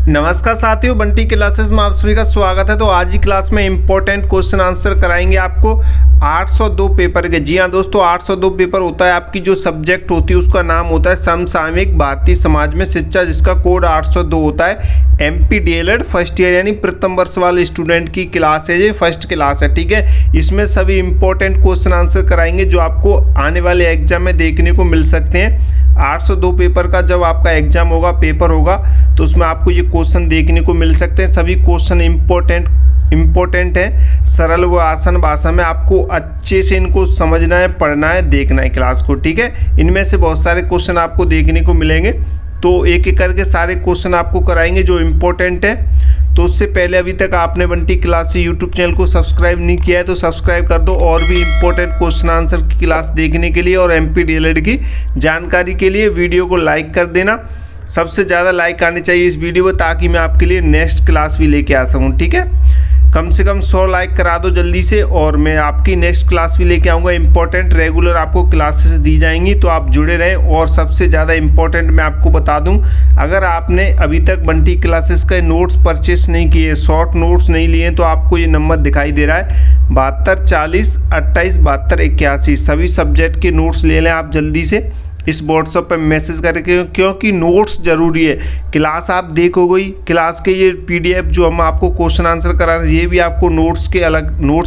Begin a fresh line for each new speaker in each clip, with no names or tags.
नमस्कार साथियों, बंटी क्लासेस में आप सभी का स्वागत है। तो आज की क्लास में इंपॉर्टेंट क्वेश्चन आंसर कराएंगे आपको 802 पेपर के। जी हाँ दोस्तों, 802 पेपर होता है। आपकी जो सब्जेक्ट होती है उसका नाम होता है समसामयिक भारतीय समाज में शिक्षा, जिसका कोड 802 होता है। MP DLED फर्स्ट ईयर यानी प्रथम वर्ष वाले स्टूडेंट की क्लास है, ये फर्स्ट क्लास है। ठीक है, इसमें सभी इंपॉर्टेंट क्वेश्चन आंसर कराएंगे जो आपको आने वाले एग्जाम में देखने को मिल सकते हैं। 802 पेपर का जब आपका एग्जाम होगा, पेपर होगा, तो उसमें आपको ये क्वेश्चन देखने को मिल सकते हैं। सभी क्वेश्चन इम्पोर्टेंट है, सरल व आसान भाषा में आपको अच्छे से इनको समझना है, पढ़ना है, देखना है क्लास को। ठीक है, इनमें से बहुत सारे क्वेश्चन आपको देखने को मिलेंगे, तो एक एक करके सारे क्वेश्चन आपको कराएंगे जो इम्पोर्टेंट है। तो उससे पहले अभी तक आपने बंटी क्लास यूट्यूब चैनल को सब्सक्राइब नहीं किया है तो सब्सक्राइब कर दो, और भी इम्पोर्टेंट क्वेश्चन आंसर की क्लास देखने के लिए और MP DLED की जानकारी के लिए वीडियो को लाइक कर देना। सबसे ज़्यादा लाइक आने चाहिए इस वीडियो पर, ताकि मैं आपके लिए नेक्स्ट क्लास भी लेके आ सकूँ। ठीक है, कम से कम 100 लाइक करा दो जल्दी से, और मैं आपकी नेक्स्ट क्लास भी लेके आऊँगा। इंपॉर्टेंट रेगुलर आपको क्लासेस दी जाएंगी, तो आप जुड़े रहें। और सबसे ज़्यादा इंपॉर्टेंट मैं आपको बता दूं, अगर आपने अभी तक बंटी क्लासेस के नोट्स परचेस नहीं किए, शॉर्ट नोट्स नहीं लिए, तो आपको ये नंबर दिखाई दे रहा है 72 40 28 72 81। सभी सब्जेक्ट के नोट्स ले लें आप जल्दी से इस व्हाट्सएप पर मैसेज करके, क्योंकि नोट्स ज़रूरी है। क्लास आप देखोगे, क्लास के ये PDF जो हम आपको क्वेश्चन आंसर करा रहे हैं, ये भी आपको नोट्स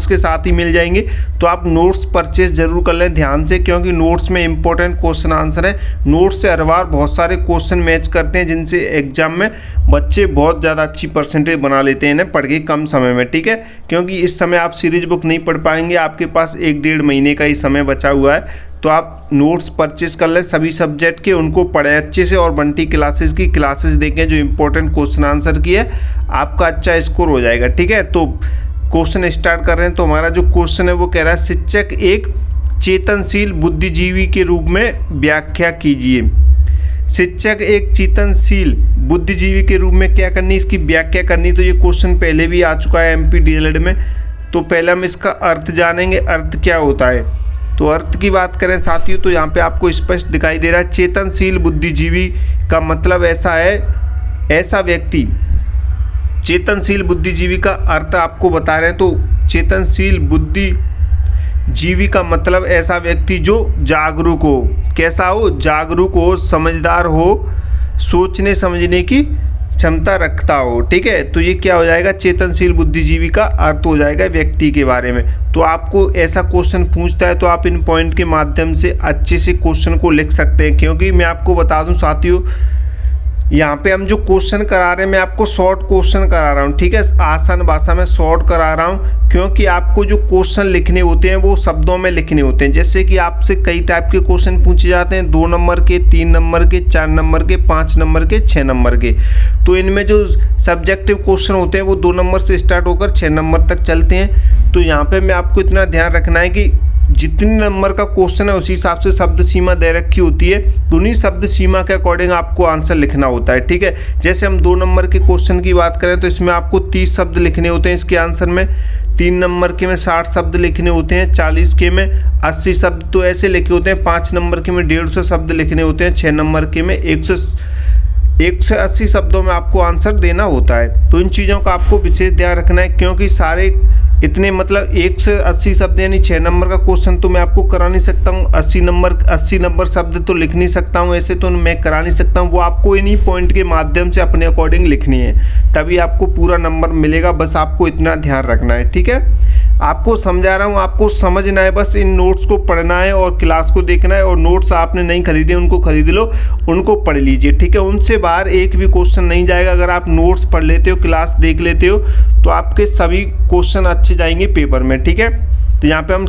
के साथ ही मिल जाएंगे। तो आप नोट्स परचेज जरूर कर लें ध्यान से, क्योंकि नोट्स में इंपॉर्टेंट क्वेश्चन आंसर है। नोट्स से हर बार बहुत सारे क्वेश्चन मैच करते हैं, जिनसे एग्जाम में बच्चे बहुत ज़्यादा अच्छी परसेंटेज बना लेते हैं इन्हें पढ़ के कम समय में। ठीक है, क्योंकि इस समय आप सीरीज बुक नहीं पढ़ पाएंगे, आपके पास 1-1.5 महीने का ही समय बचा हुआ है। तो आप नोट्स परचेस कर लें सभी सब्जेक्ट के, उनको पढ़ें अच्छे से, और बंटी क्लासेस की क्लासेस देखें जो इंपॉर्टेंट क्वेश्चन आंसर की है, आपका अच्छा स्कोर हो जाएगा। ठीक है, तो क्वेश्चन स्टार्ट कर रहे हैं। तो हमारा जो क्वेश्चन है वो कह रहा है, शिक्षक एक चेतनशील बुद्धिजीवी के रूप में व्याख्या कीजिए। शिक्षक एक चेतनशील बुद्धिजीवी के रूप में क्या करनी, इसकी व्याख्या करनी। तो ये क्वेश्चन पहले भी आ चुका है MP DLED में। तो पहले हम इसका अर्थ जानेंगे, अर्थ क्या होता है। तो अर्थ की बात करें साथियों, तो यहाँ पे आपको स्पष्ट दिखाई दे रहा है, चेतनशील बुद्धिजीवी का मतलब ऐसा है, ऐसा व्यक्ति। चेतनशील बुद्धिजीवी का अर्थ आपको बता रहे हैं। तो चेतनशील बुद्धिजीवी का मतलब ऐसा व्यक्ति जो जागरूक हो। कैसा हो? जागरूक हो, समझदार हो, सोचने समझने की क्षमता रखता हो। ठीक है, तो ये क्या हो जाएगा, चेतनशील बुद्धिजीवी का अर्थ हो जाएगा व्यक्ति के बारे में। तो आपको ऐसा क्वेश्चन पूछता है तो आप इन पॉइंट के माध्यम से अच्छे से क्वेश्चन को लिख सकते हैं। क्योंकि मैं आपको बता दूं साथियों, यहाँ पे हम जो क्वेश्चन करा रहे हैं, मैं आपको शॉर्ट क्वेश्चन करा रहा हूँ। ठीक है, आसान भाषा में शॉर्ट करा रहा हूँ, क्योंकि आपको जो क्वेश्चन लिखने होते हैं वो शब्दों में लिखने होते हैं। जैसे कि आपसे कई टाइप के क्वेश्चन पूछे जाते हैं, 2 नंबर के, 3 नंबर के, 4 नंबर के, 5 नंबर के, 6 नंबर के। तो इनमें जो सब्जेक्टिव क्वेश्चन होते हैं वो 2 नंबर से स्टार्ट होकर 6 नंबर तक चलते हैं। तो यहाँ पर मैं आपको इतना ध्यान रखना है कि जितने नंबर का क्वेश्चन है उसी हिसाब से शब्द सीमा दे रखी होती है, तो उन्हीं शब्द सीमा के अकॉर्डिंग आपको आंसर लिखना होता है। ठीक है, जैसे हम 2 नंबर के क्वेश्चन की बात करें तो इसमें आपको 30 शब्द लिखने होते हैं इसके आंसर में। 3 नंबर के में 60 शब्द लिखने होते हैं, 40 के में 80 शब्द तो ऐसे लिखे होते हैं, 5 नंबर के में 150 शब्द लिखने होते हैं, 6 नंबर के में 180 शब्दों में आपको आंसर देना होता है। तो इन चीज़ों का आपको विशेष ध्यान रखना है, क्योंकि सारे इतने मतलब 180 शब्द यानी 6 नंबर का क्वेश्चन तो मैं आपको करा नहीं सकता हूँ। 80 नंबर शब्द तो लिख नहीं सकता हूँ, ऐसे तो मैं करा नहीं सकता हूँ। वो आपको इन्हीं पॉइंट के माध्यम से अपने अकॉर्डिंग लिखनी है, तभी आपको पूरा नंबर मिलेगा। बस आपको इतना ध्यान रखना है। ठीक है, आपको समझा रहा हूँ, आपको समझना है, बस इन नोट्स को पढ़ना है और क्लास को देखना है। और नोट्स आपने नहीं खरीदे उनको खरीद लो, उनको पढ़ लीजिए। ठीक है, उनसे बाहर एक भी क्वेश्चन नहीं जाएगा। अगर आप नोट्स पढ़ लेते हो, क्लास देख लेते हो, तो आपके सभी क्वेश्चन अच्छे जाएंगे पेपर में। ठीक है, तो यहाँ पे हम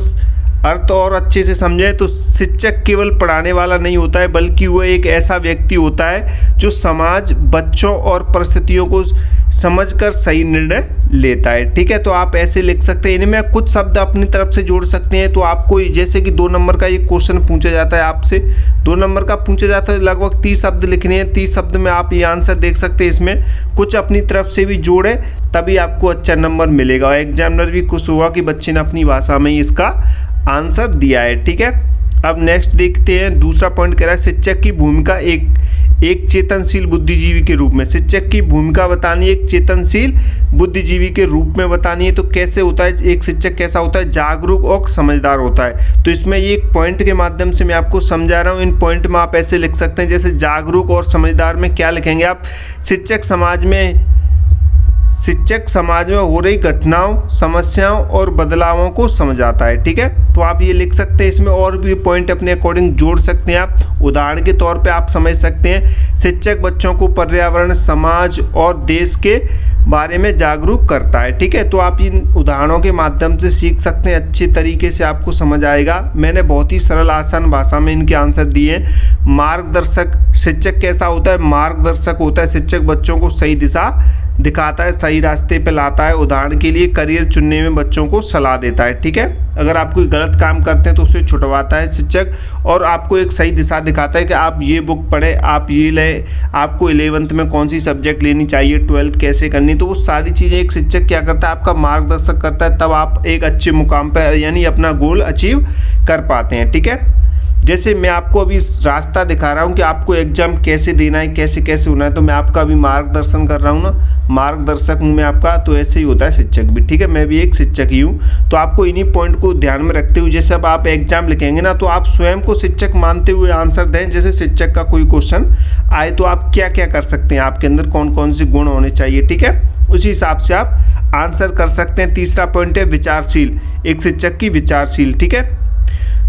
अर्थ और अच्छे से समझें तो शिक्षक केवल पढ़ाने वाला नहीं होता है, बल्कि वह एक ऐसा व्यक्ति होता है जो समाज, बच्चों और परिस्थितियों को समझकर सही निर्णय लेता है। ठीक है, तो आप ऐसे लिख सकते हैं। इनमें कुछ शब्द अपनी तरफ से जोड़ सकते हैं। तो आपको जैसे कि 2 नंबर का ये क्वेश्चन पूछा जाता है आपसे, 2 नंबर का पूछा जाता है, लगभग 30 शब्द लिखने हैं। 30 शब्द में आप ये आंसर देख सकते हैं। इसमें कुछ अपनी तरफ से भी जोड़े, तभी आपको अच्छा नंबर मिलेगा। एग्जामिनर भी खुश होगा कि बच्चे ने अपनी भाषा में ही इसका आंसर दिया है। ठीक है, अब नेक्स्ट देखते हैं, दूसरा पॉइंट कह रहा है शिक्षक की भूमिका एक चेतनशील बुद्धिजीवी के रूप में। शिक्षक की भूमिका बतानी है एक चेतनशील बुद्धिजीवी के रूप में बतानी है। तो कैसे होता है एक शिक्षक, कैसा होता है, जागरूक और समझदार होता है। तो इसमें ये एक पॉइंट के माध्यम से मैं आपको समझा रहा हूँ। इन पॉइंट में आप ऐसे लिख सकते हैं, जैसे जागरूक और समझदार में क्या लिखेंगे आप, शिक्षक समाज में हो रही घटनाओं, समस्याओं और बदलावों को समझाता है। ठीक है, तो आप ये लिख सकते हैं। इसमें और भी पॉइंट अपने अकॉर्डिंग जोड़ सकते हैं आप। उदाहरण के तौर पे आप समझ सकते हैं, शिक्षक बच्चों को पर्यावरण, समाज और देश के बारे में जागरूक करता है। ठीक है, तो आप इन उदाहरणों के माध्यम से सीख सकते हैं, अच्छे तरीके से आपको समझ आएगा। मैंने बहुत ही सरल आसान भाषा में इनके आंसर दिए हैं। मार्गदर्शक, शिक्षक कैसा होता है, मार्गदर्शक होता है। शिक्षक बच्चों को सही दिशा दिखाता है, सही रास्ते पे लाता है। उदाहरण के लिए करियर चुनने में बच्चों को सलाह देता है। ठीक है, अगर आप कोई गलत काम करते हैं तो उसे छुटवाता है शिक्षक, और आपको एक सही दिशा दिखाता है कि आप ये बुक पढ़े, आप ये लें, आपको 11th में कौन सी सब्जेक्ट लेनी चाहिए, 12th कैसे करनी। तो वो सारी चीज़ें एक शिक्षक क्या करता है, आपका मार्गदर्शक करता है, तब आप एक अच्छे मुकाम पर यानी अपना गोल अचीव कर पाते हैं। ठीक है, जैसे मैं आपको अभी रास्ता दिखा रहा हूँ कि आपको एग्जाम कैसे देना है, कैसे कैसे होना है, तो मैं आपका अभी मार्गदर्शन कर रहा हूँ ना, मार्गदर्शक हूँ मैं आपका। तो ऐसे ही होता है शिक्षक भी। ठीक है, मैं भी एक शिक्षक ही हूँ। तो आपको इन्हीं पॉइंट को ध्यान में रखते हुए, जैसे अब आप एग्जाम लिखेंगे ना, तो आप स्वयं को शिक्षक मानते हुए आंसर दें। जैसे शिक्षक का कोई क्वेश्चन आए तो आप क्या क्या कर सकते हैं, आपके अंदर कौन कौन से गुण होने चाहिए। ठीक है, उसी हिसाब से आप आंसर कर सकते हैं। तीसरा पॉइंट है विचारशील, एक शिक्षक की विचारशील। ठीक है,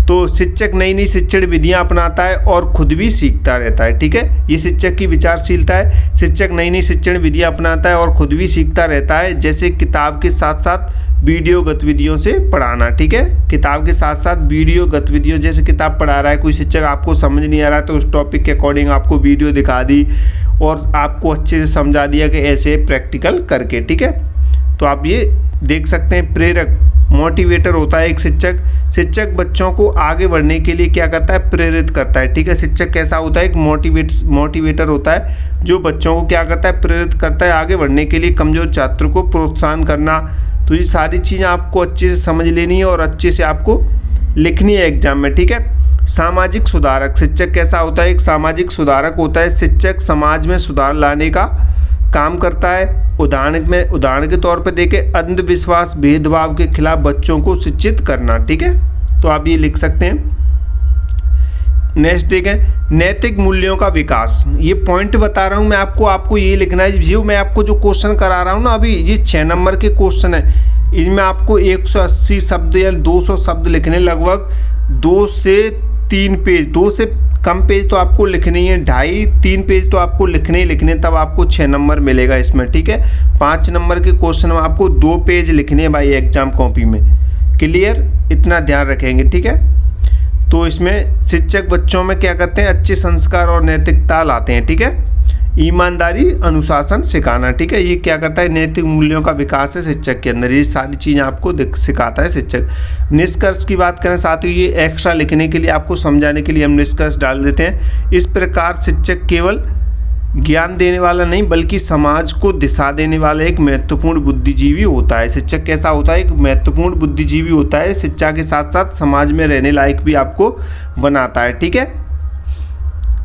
तो शिक्षक नई नई शिक्षण विधियां अपनाता है और खुद भी सीखता रहता है। ठीक है, ये शिक्षक की विचारशीलता है। शिक्षक नई नई शिक्षण विधियां अपनाता है और खुद भी सीखता रहता है, जैसे किताब के साथ साथ वीडियो गतिविधियों से पढ़ाना। ठीक है, किताब के साथ साथ वीडियो गतिविधियों, जैसे किताब पढ़ा रहा है कोई शिक्षक, आपको समझ नहीं आ रहा है तो उस टॉपिक के अकॉर्डिंग आपको वीडियो दिखा दी और आपको अच्छे से समझा दिया कि ऐसे प्रैक्टिकल करके। ठीक है, तो आप ये देख सकते हैं। प्रेरक, मोटिवेटर होता है एक शिक्षक। शिक्षक बच्चों को आगे बढ़ने के लिए क्या करता है, प्रेरित करता है। ठीक है, शिक्षक कैसा होता है, एक मोटिवेटर होता है, जो बच्चों को क्या करता है, प्रेरित करता है आगे बढ़ने के लिए, कमजोर छात्र को प्रोत्साहन करना। तो ये सारी चीज़ें आपको अच्छे से समझ लेनी है और अच्छे से आपको लिखनी है एग्जाम में। ठीक है, सामाजिक सुधारक, शिक्षक कैसा होता है, एक सामाजिक सुधारक होता है। शिक्षक समाज में सुधार लाने का काम करता है। उदाहरण के तौर पर देखें, अंधविश्वास, भेदभाव के खिलाफ बच्चों को शिक्षित करना। ठीक है, तो आप ये लिख सकते हैं। नेक्स्ट ठीक है, नैतिक मूल्यों का विकास। ये पॉइंट बता रहा हूँ मैं आपको ये लिखना है। जो मैं आपको जो क्वेश्चन करा रहा हूँ ना अभी, ये 6 नंबर के क्वेश्चन है। इनमें आपको 180 शब्द या 200 शब्द लिखने, लगभग 2 से 3 पेज, 2 से कम पेज तो आपको लिखने ही है, 2.5-3 पेज तो आपको लिखने ही लिखने, तब आपको 6 नंबर मिलेगा इसमें। ठीक है, 5 नंबर के क्वेश्चन में आपको 2 पेज लिखने हैं भाई एग्जाम कॉपी में। क्लियर, इतना ध्यान रखेंगे। ठीक है, तो इसमें शिक्षक बच्चों में क्या करते हैं, अच्छे संस्कार और नैतिकता लाते हैं। ठीक है, ईमानदारी, अनुशासन सिखाना। ठीक है, ये क्या करता है, नैतिक मूल्यों का विकास है शिक्षक के अंदर। ये सारी चीज़ें आपको सिखाता है शिक्षक। निष्कर्ष की बात करें साथियों, ये एक्स्ट्रा लिखने के लिए, आपको समझाने के लिए हम निष्कर्ष डाल देते हैं। इस प्रकार शिक्षक केवल ज्ञान देने वाला नहीं बल्कि समाज को दिशा देने वाला एक महत्वपूर्ण बुद्धिजीवी होता है। शिक्षक कैसा होता है, एक महत्वपूर्ण बुद्धिजीवी होता है। शिक्षा के साथ साथ समाज में रहने लायक भी आपको बनाता है। ठीक है,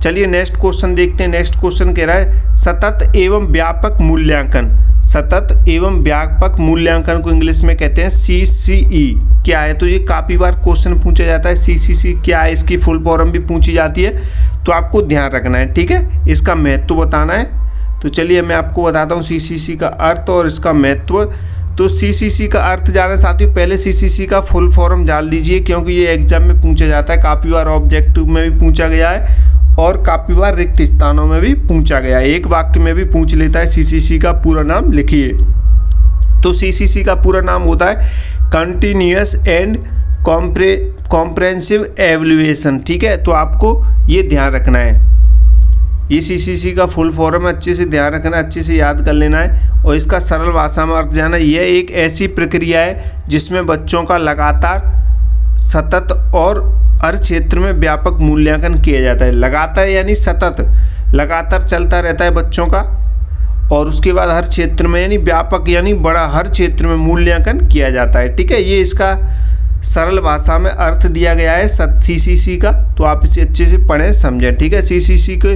चलिए नेक्स्ट क्वेश्चन देखते हैं। नेक्स्ट क्वेश्चन कह रहा है सतत एवं व्यापक मूल्यांकन। सतत एवं व्यापक मूल्यांकन को इंग्लिश में कहते हैं CCE। क्या है, तो ये काफ़ी बार क्वेश्चन पूछा जाता है। CCC क्या है, इसकी फुल फॉर्म भी पूछी जाती है, तो आपको ध्यान रखना है। ठीक है, इसका महत्व बताना है। तो चलिए मैं आपको बताता हूँ CCC का अर्थ और इसका महत्व। तो CCC का अर्थ जाने साथियों, पहले CCC का फुल फॉर्म जान लीजिए, क्योंकि ये एग्जाम में पूछा जाता है। काफ़ी बार ऑब्जेक्टिव में भी पूछा गया है और काफ़ी बार रिक्त स्थानों में भी पूछा गया है। एक वाक्य में भी पूछ लेता है। CCC का पूरा नाम लिखिए। तो CCC का पूरा नाम होता है कंटिन्यूअस एंड कॉम्प्रेहेंसिव एवल्यूएशन। ठीक है, तो आपको ये ध्यान रखना है। ये CCC का फुल फॉर्म अच्छे से ध्यान रखना, अच्छे से याद कर लेना है और इसका सरल भाषा में अर्थ जाना। यह एक ऐसी प्रक्रिया है जिसमें बच्चों का लगातार, सतत और हर क्षेत्र में व्यापक मूल्यांकन किया जाता है। लगातार यानी सतत, लगातार चलता रहता है बच्चों का, और उसके बाद हर क्षेत्र में यानी व्यापक यानी बड़ा, हर क्षेत्र में मूल्यांकन किया जाता है। ठीक है, ये इसका सरल भाषा में अर्थ दिया गया है CCC का, तो आप इसे अच्छे से पढ़ें समझें। ठीक है, CCC के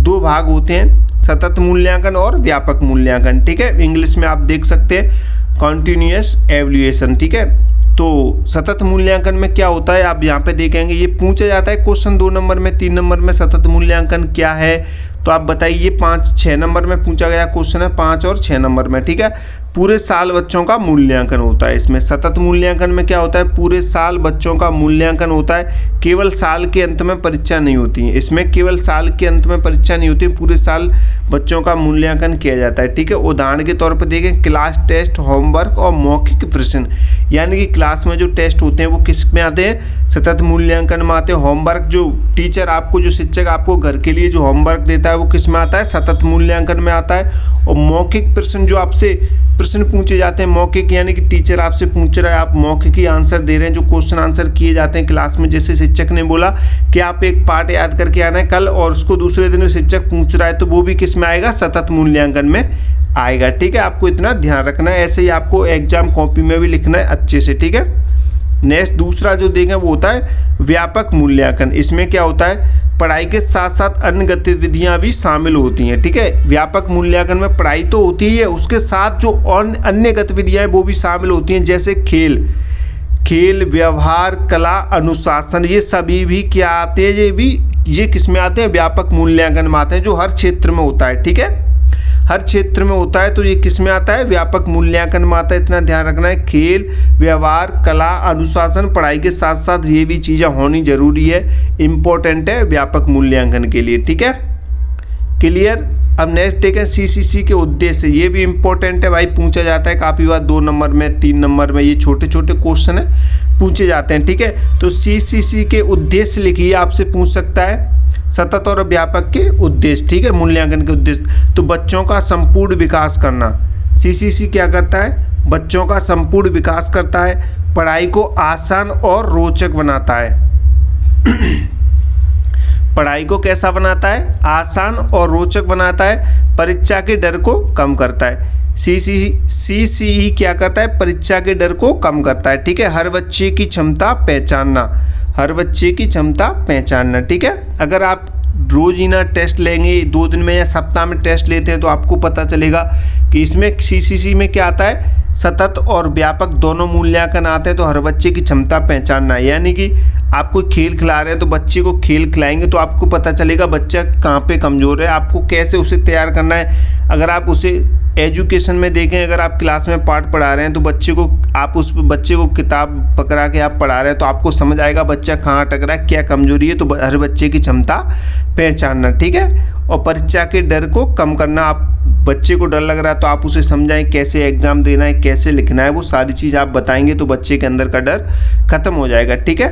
2 भाग होते हैं, सतत मूल्यांकन और व्यापक मूल्यांकन। ठीक है, इंग्लिश में आप देख सकते हैं कॉन्टिन्यूअस एवल्यूएशन। ठीक है, तो सतत मूल्यांकन में क्या होता है आप यहाँ पे देखेंगे, ये पूछा जाता है क्वेश्चन 2 नंबर में, 3 नंबर में सतत मूल्यांकन क्या है, तो आप बताइए। 5-6 नंबर में पूछा गया क्वेश्चन है, 5 और 6 नंबर में। ठीक है, पूरे साल बच्चों का मूल्यांकन होता है। इसमें सतत मूल्यांकन में क्या होता है, पूरे साल बच्चों का मूल्यांकन होता है, केवल साल के अंत में परीक्षा नहीं होती है। इसमें केवल साल के अंत में परीक्षा नहीं होती, पूरे साल बच्चों का मूल्यांकन किया जाता है। ठीक है, उदाहरण के तौर पर देखें, क्लास टेस्ट, होमवर्क और मौखिक प्रश्न, यानी कि क्लास में जो टेस्ट होते हैं वो किस में आते हैं, सतत मूल्यांकन में आते हैं। होमवर्क जो टीचर आपको, जो शिक्षक आपको घर के लिए जो होमवर्क देता है वो किस में आता है, सतत मूल्यांकन में आता है। और मौखिक प्रश्न, जो आपसे प्रश्न पूछे जाते हैं मौखिक, यानी कि टीचर आपसे पूछ रहा है, आप मौखिक ही आंसर दे रहे हैं, जो क्वेश्चन आंसर किए जाते हैं क्लास में। जैसे शिक्षक ने बोला कि आप एक पाठ याद करके आना है कल, और उसको दूसरे दिन शिक्षक पूछ रहा है, तो वो भी किस में आएगा, सतत मूल्यांकन में आएगा। ठीक है, आपको इतना ध्यान रखना है, ऐसे ही आपको एग्जाम कॉपी में भी लिखना है अच्छे से। ठीक है, नेक्स्ट दूसरा जो देखें वो होता है व्यापक मूल्यांकन। इसमें क्या होता है, पढ़ाई के साथ साथ अन्य गतिविधियां भी शामिल होती हैं। ठीक है, व्यापक मूल्यांकन में पढ़ाई तो होती ही है, उसके साथ जो अन्य गतिविधियां हैं वो भी शामिल होती हैं, जैसे खेल, व्यवहार, कला, अनुशासन, ये सभी भी क्या आते हैं, ये किस में आते हैं, व्यापक मूल्यांकन में आते हैं, जो हर क्षेत्र में होता है। ठीक है, हर क्षेत्र में होता है, तो ये किस में आता है, व्यापक मूल्यांकन में आता है। इतना ध्यान रखना है, खेल, व्यवहार, कला, अनुशासन, पढ़ाई के साथ साथ ये भी चीज़ें होनी जरूरी है, इम्पोर्टेंट है व्यापक मूल्यांकन के लिए। ठीक है, क्लियर। अब नेक्स्ट देखें CCC के उद्देश्य, ये भी इम्पोर्टेंट है भाई, पूछा जाता है काफ़ी बार 2 नंबर में, 3 नंबर में, ये छोटे छोटे क्वेश्चन है, पूछे जाते हैं। ठीक है, तो CCC के उद्देश्य लिखिए, आपसे पूछ सकता है सतत और व्यापक के उद्देश्य। ठीक है, मूल्यांकन के उद्देश्य, तो बच्चों का संपूर्ण विकास करना। CCC क्या करता है, बच्चों का संपूर्ण विकास करता है, पढ़ाई को आसान और रोचक बनाता है। पढ़ाई को कैसा बनाता है, आसान और रोचक बनाता है, परीक्षा के डर को कम करता है। CCE क्या करता है, परीक्षा के डर को कम करता है। ठीक है, हर बच्चे की क्षमता पहचानना, हर बच्चे की क्षमता पहचानना। ठीक है, अगर आप रोजीना टेस्ट लेंगे, 2 दिन में या सप्ताह में टेस्ट लेते हैं, तो आपको पता चलेगा कि इसमें CCC में क्या आता है, सतत और व्यापक दोनों मूल्यांकन आते हैं। तो हर बच्चे की क्षमता पहचानना, यानी कि आप कोई खेल खिला रहे हैं तो बच्चे को खेल खिलाएंगे तो आपको पता चलेगा बच्चा कहाँ पे कमज़ोर है, आपको कैसे उसे तैयार करना है। अगर आप उसे एजुकेशन में देखें, अगर आप क्लास में पाठ पढ़ा रहे हैं तो बच्चे को, आप उस बच्चे को किताब पकड़ा के आप पढ़ा रहे हैं, तो आपको समझ आएगा बच्चा कहाँ अटक रहा है, क्या कमजोरी है। तो हर बच्चे की क्षमता पहचानना। ठीक है, और परीक्षा के डर को कम करना, आप बच्चे को डर लग रहा है तो आप उसे समझाएं कैसे एग्जाम देना है, कैसे लिखना है, वो सारी चीज़ आप बताएंगे तो बच्चे के अंदर का डर खत्म हो जाएगा। ठीक है,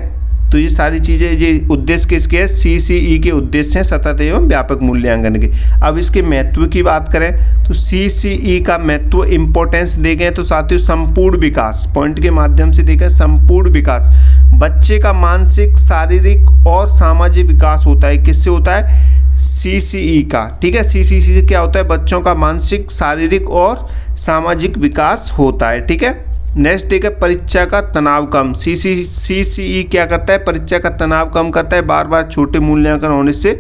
तो ये सारी चीज़ें, ये उद्देश्य किसके हैं, CCE के उद्देश्य हैं, सतत एवं व्यापक मूल्यांकन के। अब इसके महत्व की बात करें तो CCE का महत्व, इंपॉर्टेंस देखें तो साथियों, संपूर्ण विकास, पॉइंट के माध्यम से देखें, संपूर्ण विकास, बच्चे का मानसिक, शारीरिक और सामाजिक विकास होता है। किससे होता है, CCE का। ठीक है, CCE से क्या होता है, बच्चों का मानसिक, शारीरिक और सामाजिक विकास होता है। ठीक है, नेक्स्ट देखिए, परीक्षा का तनाव कम। CCE क्या करता है, परीक्षा का तनाव कम करता है, बार बार छोटे मूल्यांकन होने से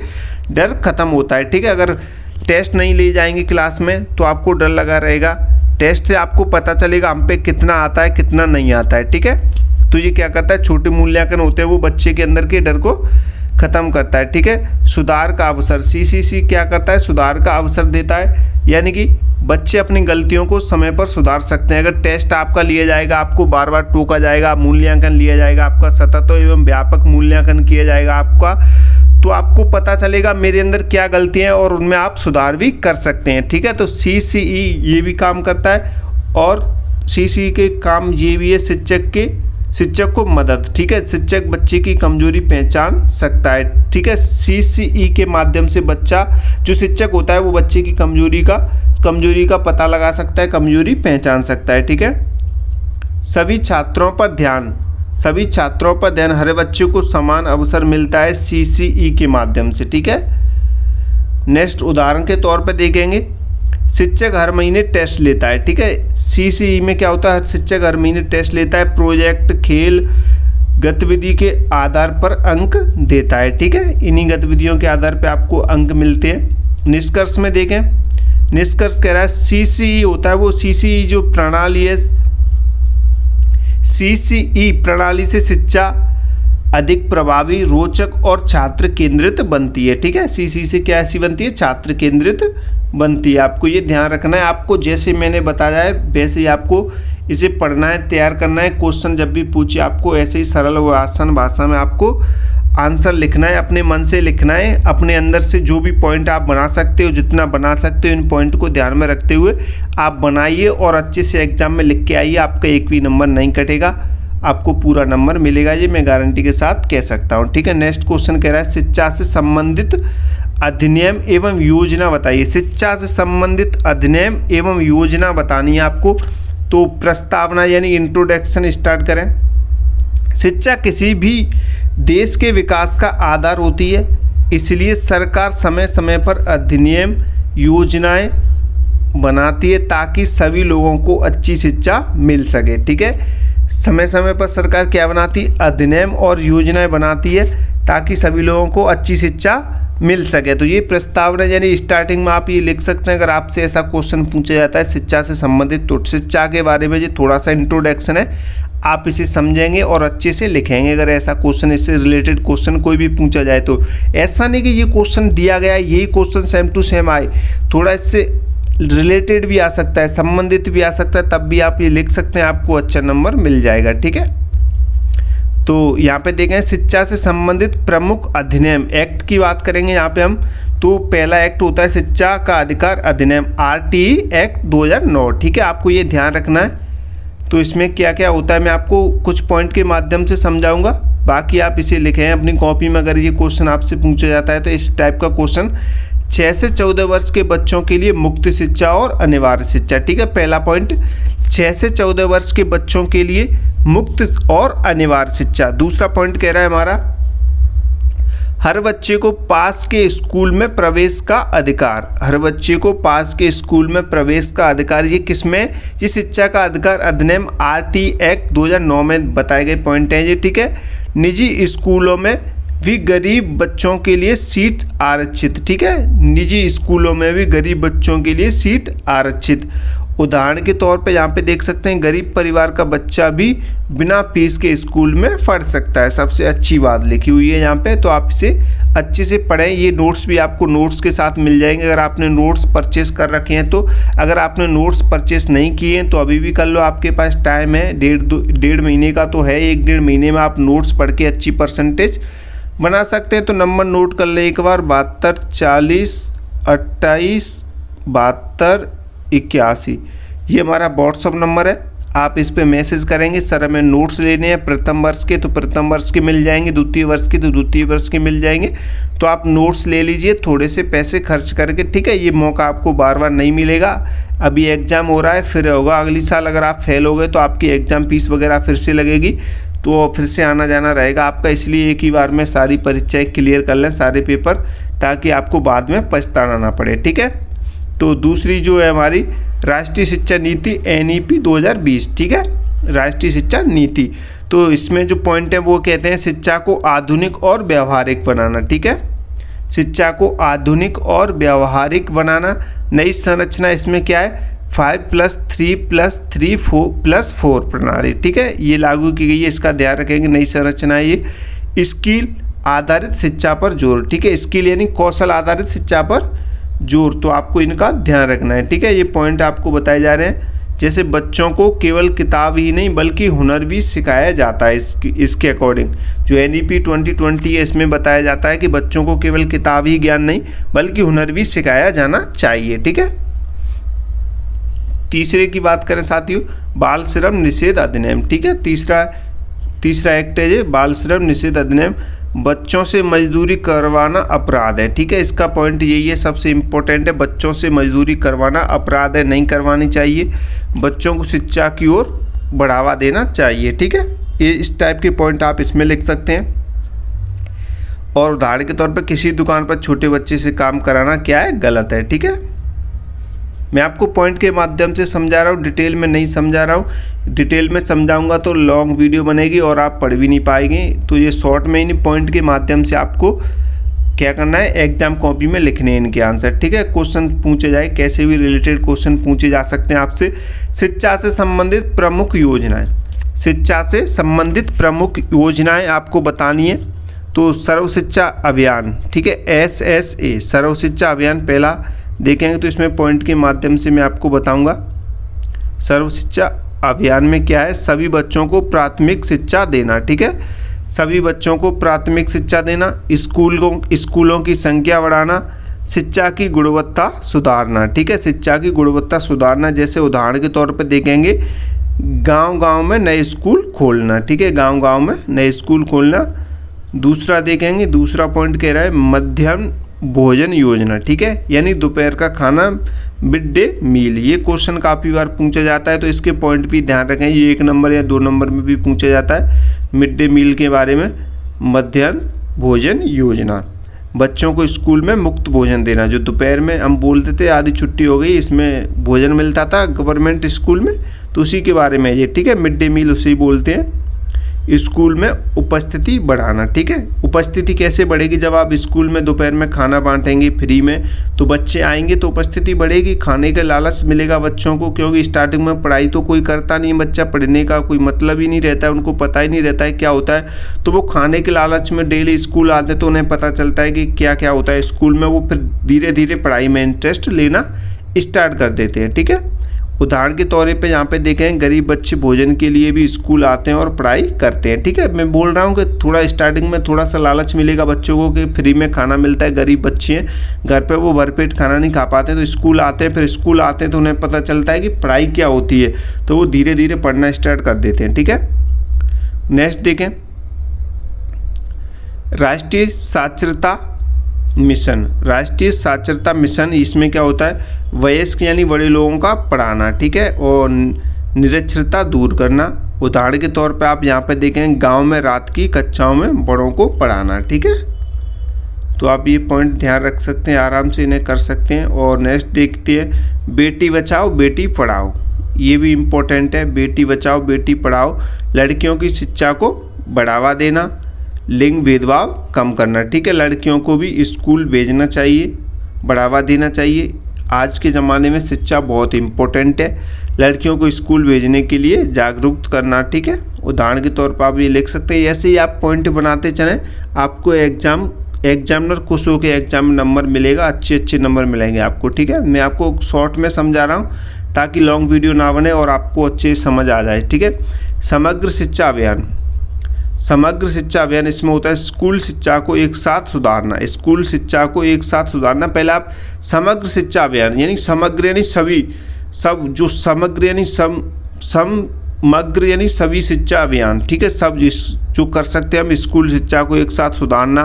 डर खत्म होता है। ठीक है, अगर टेस्ट नहीं ले जाएंगे क्लास में तो आपको डर लगा रहेगा, टेस्ट से आपको पता चलेगा हम पे कितना आता है कितना नहीं आता है। ठीक है, तो ये क्या करता है, छोटे मूल्यांकन होते हैं वो बच्चे के अंदर के डर को खत्म करता है। ठीक है, सुधार का अवसर, CCC क्या करता है, सुधार का अवसर देता है, यानी कि बच्चे अपनी गलतियों को समय पर सुधार सकते हैं। अगर टेस्ट आपका लिया जाएगा, आपको बार बार टोका जाएगा, मूल्यांकन लिया जाएगा आपका, सतत एवं व्यापक मूल्यांकन किया जाएगा आपका, तो आपको पता चलेगा मेरे अंदर क्या गलतियां हैं और उनमें आप सुधार भी कर सकते हैं। ठीक है, तो CCE ये भी काम करता है, और CCE के काम ये भी है, शिक्षक को मदद। ठीक है, शिक्षक बच्चे की कमजोरी पहचान सकता है। ठीक है, CCE के माध्यम से बच्चा, जो शिक्षक होता है वो बच्चे की कमजोरी का पता लगा सकता है, कमजोरी पहचान सकता है। ठीक है, सभी छात्रों पर ध्यान, हर बच्चे को समान अवसर मिलता है CCE के माध्यम से। ठीक है, नेक्स्ट उदाहरण के तौर पर देखेंगे, शिक्षक हर महीने टेस्ट लेता है। ठीक है, CCE में क्या होता है, शिक्षक हर महीने टेस्ट लेता है, प्रोजेक्ट, खेल, गतिविधि के आधार पर अंक देता है। ठीक है, इन्हीं गतिविधियों के आधार पर आपको अंक मिलते हैं। निष्कर्ष में देखें, निष्कर्ष कह रहा है सीसीई होता है, वो सीसीई जो प्रणाली है, सीसीई प्रणाली से शिक्षा अधिक प्रभावी, रोचक और छात्र केंद्रित बनती है। ठीक है, सीसी से क्या ऐसी बनती है, छात्र केंद्रित बनती है। आपको ये ध्यान रखना है, आपको जैसे मैंने बताया है वैसे ही आपको इसे पढ़ना है, तैयार करना है। क्वेश्चन जब भी पूछे आपको ऐसे ही सरल व आसान भाषा में आपको आंसर लिखना है, अपने मन से लिखना है, अपने अंदर से जो भी पॉइंट आप बना सकते हो, जितना बना सकते हो, इन पॉइंट को ध्यान में रखते हुए आप बनाइए और अच्छे से एग्जाम में लिख के आइए। आपका एक भी नंबर नहीं कटेगा, आपको पूरा नंबर मिलेगा, ये मैं गारंटी के साथ कह सकता हूँ। ठीक है, नेक्स्ट क्वेश्चन कह रहा है शिक्षा से संबंधित अधिनियम एवं योजना बताइए। शिक्षा से संबंधित अधिनियम एवं योजना बतानी है आपको। तो प्रस्तावना यानी इंट्रोडक्शन स्टार्ट करें। शिक्षा किसी भी देश के विकास का आधार होती है, इसलिए सरकार समय समय पर अधिनियम योजनाएं बनाती है ताकि सभी लोगों को अच्छी शिक्षा मिल सके। ठीक है, समय समय पर सरकार क्या बनाती है, अधिनियम और योजनाएं बनाती है ताकि सभी लोगों को अच्छी शिक्षा मिल सके। तो ये प्रस्तावना यानी स्टार्टिंग में आप ये लिख सकते हैं। अगर आपसे ऐसा क्वेश्चन पूछा जाता है शिक्षा से संबंधित, तो शिक्षा के बारे में ये थोड़ा सा इंट्रोडक्शन है, आप इसे समझेंगे और अच्छे से लिखेंगे। अगर ऐसा क्वेश्चन, इससे रिलेटेड क्वेश्चन कोई भी पूछा जाए तो ऐसा नहीं कि ये क्वेश्चन दिया गया है यही क्वेश्चन सेम टू सेम आए, थोड़ा इससे रिलेटेड भी आ सकता है, संबंधित भी आ सकता है, तब भी आप ये लिख सकते हैं, आपको अच्छा नंबर मिल जाएगा। ठीक है, तो यहाँ पे देखें शिक्षा से संबंधित प्रमुख अधिनियम एक्ट की बात करेंगे यहाँ पे हम। तो पहला एक्ट होता है शिक्षा का अधिकार अधिनियम, आरटीई एक्ट 2009। ठीक है, आपको ये ध्यान रखना है। तो इसमें क्या क्या होता है मैं आपको कुछ पॉइंट के माध्यम से समझाऊंगा, बाकी आप इसे लिखें अपनी कॉपी में। अगर ये क्वेश्चन आपसे पूछा जाता है तो इस टाइप का क्वेश्चन 6 से 14 वर्ष के बच्चों के लिए मुक्त शिक्षा और अनिवार्य शिक्षा। ठीक है, पहला पॉइंट 6 से 14 वर्ष के बच्चों के लिए मुक्त और अनिवार्य शिक्षा। दूसरा पॉइंट कह रहा है हमारा हर बच्चे को पास के स्कूल में प्रवेश का अधिकार। हर बच्चे को पास के स्कूल में प्रवेश का अधिकार, ये किसमें, ये शिक्षा का अधिकार अधिनियम आरटी एक्ट 2009 में बताए गए पॉइंट हैं ये। ठीक है, निजी स्कूलों में भी गरीब बच्चों के लिए सीट आरक्षित। ठीक है, निजी स्कूलों में भी गरीब बच्चों के लिए सीट आरक्षित। उदाहरण के तौर पे यहाँ पे देख सकते हैं गरीब परिवार का बच्चा भी बिना फीस के स्कूल में पढ़ सकता है। सबसे अच्छी बात लिखी हुई है यहाँ पे, तो आप इसे अच्छे से पढ़ें। ये नोट्स भी आपको नोट्स के साथ मिल जाएंगे अगर आपने नोट्स परचेस कर रखे हैं तो। अगर आपने नोट्स परचेस नहीं किए हैं तो अभी भी कर लो, आपके पास टाइम है, डेढ़ महीने का तो है। 1-1.5 महीने में आप नोट्स पढ़ के अच्छी परसेंटेज बना सकते हैं। तो नंबर नोट कर ले एक बार, 72 40 28 72 81, ये हमारा व्हाट्सअप नंबर है। आप इस पे मैसेज करेंगे सर हमें नोट्स लेने हैं प्रथम वर्ष के, तो प्रथम वर्ष के मिल जाएंगे, द्वितीय वर्ष के तो द्वितीय वर्ष के मिल जाएंगे। तो आप नोट्स ले लीजिए थोड़े से पैसे खर्च करके। ठीक है, ये मौका आपको बार बार नहीं मिलेगा। अभी एग्ज़ाम हो रहा है, फिर होगा अगली साल। अगर आप फेल हो गए तो आपकी एग्ज़ाम फीस वगैरह फिर से लगेगी, तो फिर से आना जाना रहेगा आपका। इसलिए एक ही बार में सारी परीक्षाएँ क्लियर कर लें, सारे पेपर, ताकि आपको बाद में पछताना ना पड़े। ठीक है, तो दूसरी जो है हमारी राष्ट्रीय शिक्षा नीति NEP 2020। ठीक है, राष्ट्रीय शिक्षा नीति, तो इसमें जो पॉइंट है वो कहते हैं शिक्षा को आधुनिक और व्यवहारिक बनाना। ठीक है, शिक्षा को आधुनिक और व्यवहारिक बनाना। नई संरचना इसमें क्या है, 5+3+3+4 प्रणाली। ठीक है, ये लागू की गई है, इसका ध्यान रखेंगे। नई संरचना ये स्किल आधारित शिक्षा पर जोर। ठीक है, स्किल यानी कौशल आधारित शिक्षा पर जोर, तो आपको इनका ध्यान रखना है। ठीक है, ये पॉइंट आपको बताए जा रहे हैं। जैसे बच्चों को केवल किताब ही नहीं बल्कि हुनर भी सिखाया जाता है। इसके अकॉर्डिंग जो NEP 2020 है इसमें बताया जाता है कि बच्चों को केवल किताब ही ज्ञान नहीं बल्कि हुनर भी सिखाया जाना चाहिए। ठीक है, तीसरे की बात करें साथियों, बाल श्रम निषेध अधिनियम। ठीक है, तीसरा एक्ट है ये बाल श्रम निषेध अधिनियम। बच्चों से मजदूरी करवाना अपराध है। ठीक है, इसका पॉइंट यही है, सबसे इम्पोर्टेंट है। बच्चों से मजदूरी करवाना अपराध है, नहीं करवानी चाहिए। बच्चों को शिक्षा की ओर बढ़ावा देना चाहिए। ठीक है, ये इस टाइप के पॉइंट आप इसमें लिख सकते हैं। और उदाहरण के तौर पर किसी दुकान पर छोटे बच्चे से काम कराना क्या है, गलत है। ठीक है, मैं आपको पॉइंट के माध्यम से समझा रहा हूँ, डिटेल में नहीं समझा रहा हूँ। डिटेल में समझाऊंगा तो लॉन्ग वीडियो बनेगी और आप पढ़ भी नहीं पाएंगे। तो ये शॉर्ट में इन पॉइंट के माध्यम से आपको क्या करना है, एग्जाम कॉपी में लिखने हैं इनके आंसर, ठीक है। क्वेश्चन पूछे जाए, कैसे भी रिलेटेड क्वेश्चन पूछे जा सकते हैं आपसे। शिक्षा से संबंधित प्रमुख योजनाएं, शिक्षा से संबंधित प्रमुख योजनाएं आपको बतानी है। तो सर्व शिक्षा अभियान, ठीक है, SSA सर्व शिक्षा अभियान पहला देखेंगे। तो इसमें पॉइंट के माध्यम से मैं आपको बताऊंगा। सर्व शिक्षा अभियान में क्या है, सभी बच्चों को प्राथमिक शिक्षा देना, ठीक है, सभी बच्चों को प्राथमिक शिक्षा देना, स्कूलों की संख्या बढ़ाना, शिक्षा की गुणवत्ता सुधारना, ठीक है, शिक्षा की गुणवत्ता सुधारना। जैसे उदाहरण के तौर पर देखेंगे, गांव-गांव में नए स्कूल खोलना, ठीक है, गांव-गांव में नए स्कूल खोलना। दूसरा देखेंगे, दूसरा पॉइंट कह रहा है मध्याह्न भोजन योजना, ठीक है, यानी दोपहर का खाना, मिड डे मील। ये क्वेश्चन काफ़ी बार पूछा जाता है, तो इसके पॉइंट भी ध्यान रखें। ये 1 नंबर या 2 नंबर में भी पूछा जाता है मिड डे मील के बारे में। मध्याह्न भोजन योजना, बच्चों को स्कूल में मुफ्त भोजन देना। जो दोपहर में हम बोलते थे आधी छुट्टी हो गई, इसमें भोजन मिलता था गवर्नमेंट स्कूल में, तो उसी के बारे में ये, ठीक है, मिड डे मील उसे ही बोलते हैं। स्कूल में उपस्थिति बढ़ाना, ठीक है, उपस्थिति कैसे बढ़ेगी, जब आप स्कूल में दोपहर में खाना बांटेंगे फ्री में, तो बच्चे आएंगे तो उपस्थिति बढ़ेगी, खाने का लालच मिलेगा बच्चों को। क्योंकि स्टार्टिंग में पढ़ाई तो कोई करता नहीं, बच्चा पढ़ने का कोई मतलब ही नहीं रहता है, उनको पता ही नहीं रहता है क्या होता है। तो वो खाने के लालच में डेली स्कूल आते तो उन्हें पता चलता है कि क्या क्या होता है स्कूल में। वो फिर धीरे धीरे पढ़ाई में इंटरेस्ट लेना स्टार्ट कर देते हैं, ठीक है। उदाहरण के तौर पे यहाँ पे देखें, गरीब बच्चे भोजन के लिए भी स्कूल आते हैं और पढ़ाई करते हैं, ठीक है। मैं बोल रहा हूँ कि थोड़ा स्टार्टिंग में थोड़ा सा लालच मिलेगा बच्चों को कि फ्री में खाना मिलता है। गरीब बच्चे हैं, घर पे वो भरपेट खाना नहीं खा पाते, तो स्कूल आते हैं। फिर स्कूल आते हैं तो उन्हें पता चलता है कि पढ़ाई क्या होती है, तो वो धीरे धीरे पढ़ना स्टार्ट कर देते हैं, ठीक है। नेक्स्ट देखें, राष्ट्रीय साक्षरता मिशन, राष्ट्रीय साक्षरता मिशन, इसमें क्या होता है, वयस्क यानी बड़े लोगों का पढ़ाना, ठीक है, और निरक्षरता दूर करना। उदाहरण के तौर पे आप यहाँ पे देखें, गांव में रात की कक्षाओं में बड़ों को पढ़ाना, ठीक है। तो आप ये पॉइंट ध्यान रख सकते हैं, आराम से इन्हें कर सकते हैं। और नेक्स्ट देखते हैं, बेटी बचाओ बेटी पढ़ाओ, ये भी इम्पोर्टेंट है। बेटी बचाओ बेटी पढ़ाओ, लड़कियों की शिक्षा को बढ़ावा देना, लिंग भेदभाव कम करना, ठीक है, लड़कियों को भी स्कूल भेजना चाहिए, बढ़ावा देना चाहिए। आज के ज़माने में शिक्षा बहुत इम्पोर्टेंट है, लड़कियों को स्कूल भेजने के लिए जागरूक करना, ठीक है। उदाहरण के तौर पर आप ये लिख सकते हैं। ऐसे ही आप पॉइंट बनाते चलें, आपको एग्जामिनर खुश होकर एग्जाम में नंबर मिलेगा, अच्छे नंबर मिलेंगे आपको, ठीक है। मैं आपको शॉर्ट में समझा रहा हूँ ताकि लॉन्ग वीडियो ना बने और आपको अच्छे समझ आ जाए, ठीक है। समग्र शिक्षा अभियान, समग्र शिक्षा अभियान, इसमें होता है स्कूल शिक्षा को एक साथ सुधारना, स्कूल शिक्षा को एक साथ सुधारना। पहले आप समग्र शिक्षा अभियान, यानी समग्र यानी सभी, सब जो समग्र यानी समग्र यानी सभी शिक्षा अभियान, ठीक है, सब जो कर सकते हैं हम, स्कूल शिक्षा को एक साथ सुधारना,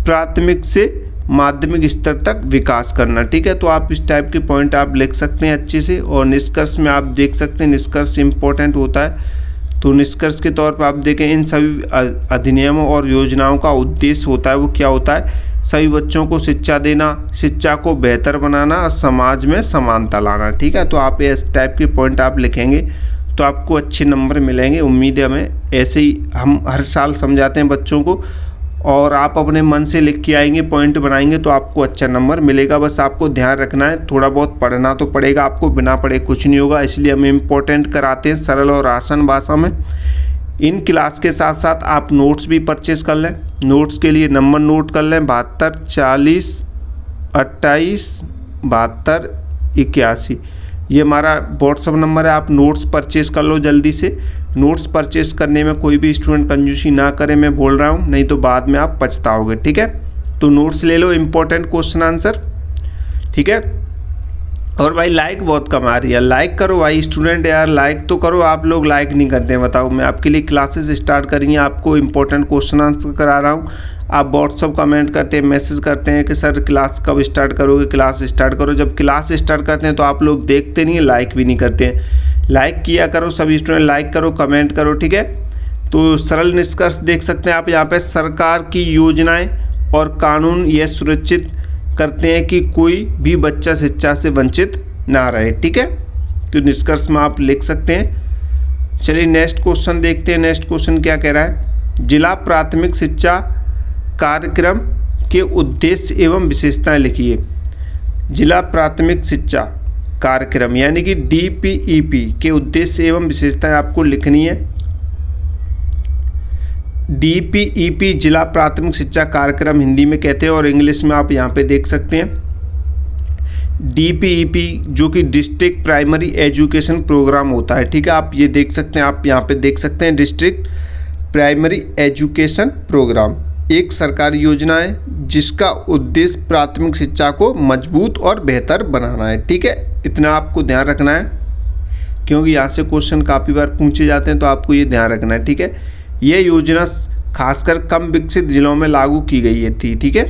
प्राथमिक से माध्यमिक स्तर तक विकास करना, ठीक है। तो आप इस टाइप के पॉइंट आप लिख सकते हैं अच्छे से। और निष्कर्ष में आप देख सकते हैं, निष्कर्ष इम्पोर्टेंट होता है। तो निष्कर्ष के तौर पर आप देखें, इन सभी अधिनियमों और योजनाओं का उद्देश्य होता है, वो क्या होता है, सभी बच्चों को शिक्षा देना, शिक्षा को बेहतर बनाना और समाज में समानता लाना, ठीक है। तो आप इस टाइप के पॉइंट आप लिखेंगे तो आपको अच्छे नंबर मिलेंगे। उम्मीद है हमें, ऐसे ही हम हर साल समझाते हैं बच्चों को, और आप अपने मन से लिख के आएंगे, पॉइंट बनाएंगे तो आपको अच्छा नंबर मिलेगा। बस आपको ध्यान रखना है, थोड़ा बहुत पढ़ना तो पड़ेगा आपको, बिना पढ़े कुछ नहीं होगा। इसलिए हम इम्पोर्टेंट कराते हैं सरल और आसान भाषा में। इन क्लास के साथ साथ आप नोट्स भी परचेस कर लें। नोट्स के लिए नंबर नोट कर लें, 72 40 28 72 81, ये हमारा व्हाट्सअप नंबर है। आप नोट्स परचेस कर लो जल्दी से। नोट्स परचेस करने में कोई भी स्टूडेंट कंजूसी ना करे, मैं बोल रहा हूँ, नहीं तो बाद में आप पछताओगे, ठीक है। तो नोट्स ले लो, इम्पोर्टेंट क्वेश्चन आंसर, ठीक है। और भाई लाइक बहुत कम आ रही है, लाइक करो भाई स्टूडेंट, यार लाइक तो करो। आप लोग लाइक नहीं करते हैं, बताओ। मैं आपके लिए क्लासेस स्टार्ट करेंगे, आपको इंपॉर्टेंट क्वेश्चन आंसर करा रहा हूँ। आप व्हाट्सअप कमेंट करते हैं, मैसेज करते हैं कि सर क्लास कब स्टार्ट करोगे, क्लास स्टार्ट करो। जब क्लास स्टार्ट करते हैं तो आप लोग देखते नहीं हैं, लाइक भी नहीं करते हैं। लाइक किया करो, सभी स्टूडेंट लाइक करो, कमेंट करो, ठीक है। तो सरल निष्कर्ष देख सकते हैं आप यहाँ पे, सरकार की योजनाएं और कानून यह सुनिश्चित करते हैं कि कोई भी बच्चा शिक्षा से वंचित ना रहे। ठीक है, तो निष्कर्ष में आप लिख सकते हैं। चलिए नेक्स्ट क्वेश्चन देखते हैं। नेक्स्ट क्वेश्चन क्या कह रहा है, जिला प्राथमिक शिक्षा कार्यक्रम के उद्देश्य एवं विशेषताएं लिखिए। जिला प्राथमिक शिक्षा कार्यक्रम यानी कि DPEP के उद्देश्य एवं विशेषताएं आपको लिखनी है। DPEP जिला प्राथमिक शिक्षा कार्यक्रम हिंदी में कहते हैं और इंग्लिश में आप यहाँ पे देख सकते हैं DPEP जो कि डिस्ट्रिक्ट प्राइमरी एजुकेशन प्रोग्राम होता है। ठीक है, आप ये देख सकते हैं, आप यहाँ पे देख सकते हैं डिस्ट्रिक्ट प्राइमरी एजुकेशन प्रोग्राम एक सरकारी योजना है जिसका उद्देश्य प्राथमिक शिक्षा को मजबूत और बेहतर बनाना है। ठीक है, इतना आपको ध्यान रखना है क्योंकि यहाँ से क्वेश्चन काफ़ी बार पूछे जाते हैं, तो आपको ये ध्यान रखना है। ठीक है, ये योजना खासकर कम विकसित जिलों में लागू की गई थी। ठीक है,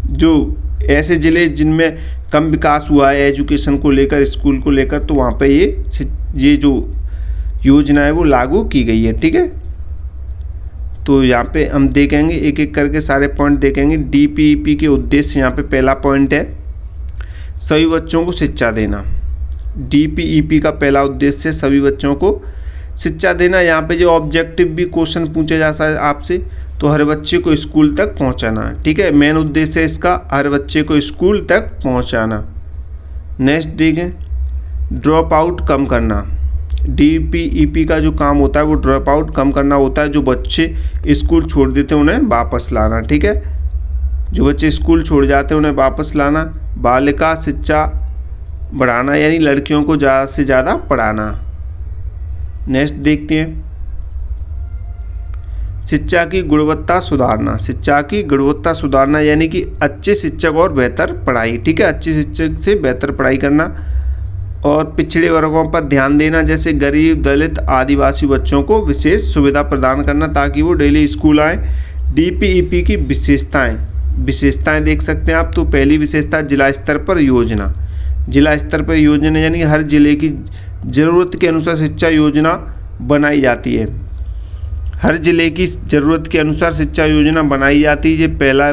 जो ऐसे ज़िले जिनमें कम विकास हुआ है एजुकेशन को लेकर, स्कूल को लेकर, तो वहाँ पे ये जो योजना है वो लागू की गई है। ठीक है, तो यहाँ पे हम देखेंगे एक एक करके सारे पॉइंट देखेंगे। DPEP के उद्देश्य, यहाँ पे पहला पॉइंट है सभी बच्चों को शिक्षा देना। DPEP का पहला उद्देश्य है सभी बच्चों को शिक्षा देना। यहाँ पे जो ऑब्जेक्टिव भी क्वेश्चन पूछा जाता है आपसे, तो हर बच्चे को स्कूल तक पहुँचाना। ठीक है, मेन उद्देश्य है इसका हर बच्चे को स्कूल तक पहुँचाना। नेक्स्ट देखें, ड्रॉप आउट कम करना। DPEP का जो काम होता है वो ड्रॉप आउट कम करना होता है। जो बच्चे स्कूल छोड़ देते हैं उन्हें वापस लाना। ठीक है, जो बच्चे स्कूल छोड़ जाते हैं उन्हें वापस लाना। बालिका शिक्षा बढ़ाना यानी लड़कियों को ज़्यादा से ज़्यादा पढ़ाना। नेक्स्ट देखते हैं, शिक्षा की गुणवत्ता सुधारना। शिक्षा की गुणवत्ता सुधारना यानी कि अच्छे शिक्षक और बेहतर पढ़ाई। ठीक है, अच्छे शिक्षक से बेहतर पढ़ाई करना और पिछड़े वर्गों पर ध्यान देना, जैसे गरीब, दलित, आदिवासी बच्चों को विशेष सुविधा प्रदान करना ताकि वो डेली स्कूल आएँ। DPEP की विशेषताएं देख सकते हैं आप। तो पहली विशेषता जिला स्तर पर योजना। जिला स्तर पर योजना यानी हर जिले की ज़रूरत के अनुसार शिक्षा योजना बनाई जाती है। हर जिले की ज़रूरत के अनुसार शिक्षा योजना बनाई जाती है। ये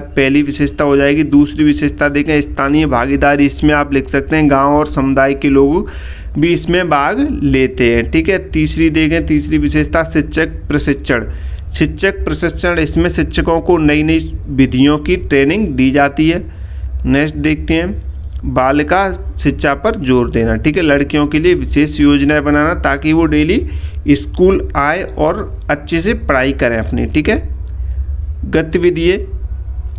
पहली विशेषता हो जाएगी। दूसरी विशेषता देखें स्थानीय भागीदारी। इसमें आप लिख सकते हैं गांव और समुदाय के लोग भी इसमें भाग लेते हैं। ठीक है, तीसरी देखें, तीसरी विशेषता शिक्षक प्रशिक्षण। शिक्षक प्रशिक्षण, इसमें शिक्षकों को नई नई विधियों की ट्रेनिंग दी जाती है। नेक्स्ट देखते हैं, बालिका शिक्षा पर जोर देना। ठीक है, लड़कियों के लिए विशेष योजनाएं बनाना ताकि वो डेली स्कूल आए और अच्छे से पढ़ाई करें अपनी। ठीक है, गतिविधि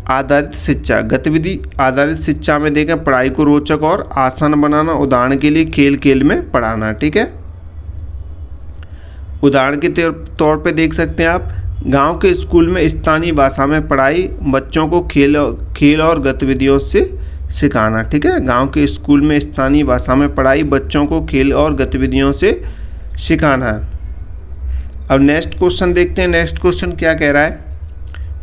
आधारित शिक्षा। गतिविधि आधारित शिक्षा में देखें पढ़ाई को रोचक और आसान बनाना। उदाहरण के लिए खेल खेल में पढ़ाना। ठीक है, उदाहरण के तौर पे देख सकते हैं आप, गांव के स्कूल में स्थानीय भाषा में पढ़ाई, बच्चों को खेल और गतिविधियों से सिखाना। ठीक है, गांव के स्कूल में स्थानीय भाषा में पढ़ाई, बच्चों को खेल और गतिविधियों से सिखाना है। अब नेक्स्ट क्वेश्चन देखते हैं। नेक्स्ट क्वेश्चन क्या कह रहा है,